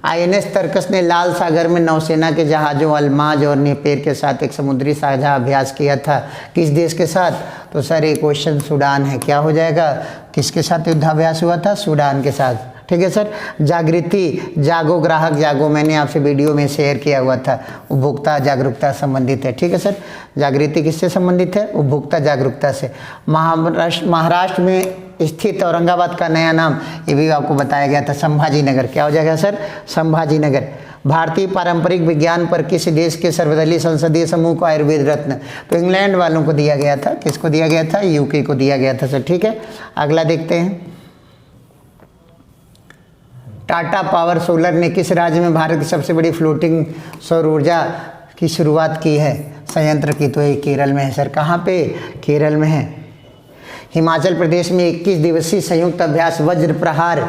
S1: INS तर्कस ने लाल सागर में नौसेना के जहाज़ों अल्माज और नेपेर के साथ एक समुद्री साझा अभ्यास किया था। किस देश के साथ, तो सर ये क्वेश्चन सूडान है। क्या हो जाएगा, किसके साथ युद्धाभ्यास हुआ था, सूडान के साथ, ठीक है सर। जागृति, जागो ग्राहक जागो, मैंने आपसे वीडियो में शेयर किया हुआ था, उपभोक्ता जागरूकता संबंधित है, ठीक है सर। जागृति किससे संबंधित है, उपभोक्ता जागरूकता से। महाराष्ट्र में स्थित औरंगाबाद का नया नाम, ये भी आपको बताया गया था, संभाजी नगर। क्या हो जाएगा सर, संभाजी नगर। भारतीय पारंपरिक विज्ञान पर किस देश के सर्वदलीय संसदीय समूह को आयुर्वेद रत्न, तो इंग्लैंड वालों को दिया गया था। किसको दिया गया था, UK को दिया गया था सर, ठीक है। अगला देखते हैं। टाटा पावर सोलर ने किस राज्य में भारत की सबसे बड़ी फ्लोटिंग सौर ऊर्जा की शुरुआत की है, संयंत्र की, तो ये केरल में है सर। कहाँ पे, केरल में है। हिमाचल प्रदेश में 21 दिवसीय संयुक्त अभ्यास वज्र प्रहार,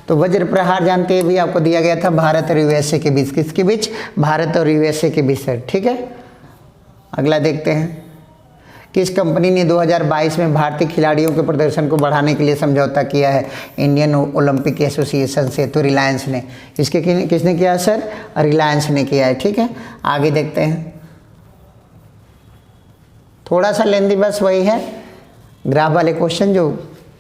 S1: तो वज्र प्रहार जानते हैं भी, आपको दिया गया था भारत और USA के बीच। किसके बीच, भारत और USA के बीच सर, ठीक है। अगला देखते हैं। किस कंपनी ने 2022 में भारतीय खिलाड़ियों के प्रदर्शन को बढ़ाने के लिए समझौता किया है इंडियन ओलंपिक एसोसिएशन से, तो रिलायंस ने। इसके किसने किया सर, रिलायंस ने किया है, ठीक है। आगे देखते हैं। थोड़ा सा लेंदी, बस वही है ग्राफ वाले क्वेश्चन जो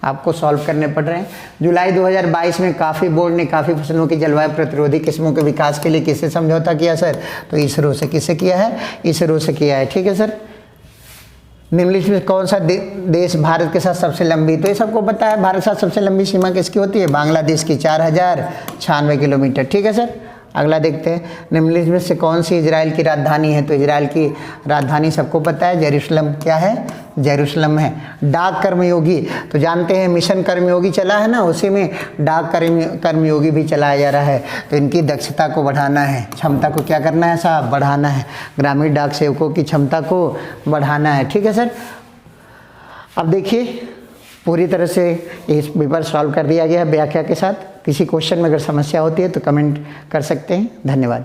S1: आपको सॉल्व करने पड़ रहे हैं। जुलाई 2022 में काफ़ी बोर्ड ने काफ़ी फसलों की जलवायु प्रतिरोधी किस्मों के विकास के लिए किससे समझौता किया सर, तो इसरो से। किससे किया है, इसरो से किया है, ठीक है सर। निम्नलिखित में कौन सा देश भारत के साथ सबसे लंबी, तो ये सबको पता है भारत के साथ सबसे लंबी सीमा किसकी होती है, बांग्लादेश की, 4096 किलोमीटर, ठीक है सर। अगला देखते हैं। निम्नलिखित में से कौन सी इजराइल की राजधानी है, तो इजराइल की राजधानी सबको पता है, जेरूशलम। क्या है, जेरूशलम है। डाक कर्मयोगी, तो जानते हैं मिशन कर्मयोगी चला है ना, उसी में डाक कर्मयोगी भी चलाया जा रहा है। तो इनकी दक्षता को बढ़ाना है, क्षमता को क्या करना है साहब, बढ़ाना है। ग्रामीण डाक सेवकों की क्षमता को बढ़ाना है, ठीक है सर। अब देखिए पूरी तरह से इस पेपर सॉल्व कर दिया गया है व्याख्या के साथ। किसी क्वेश्चन में अगर समस्या होती है तो कमेंट कर सकते हैं। धन्यवाद।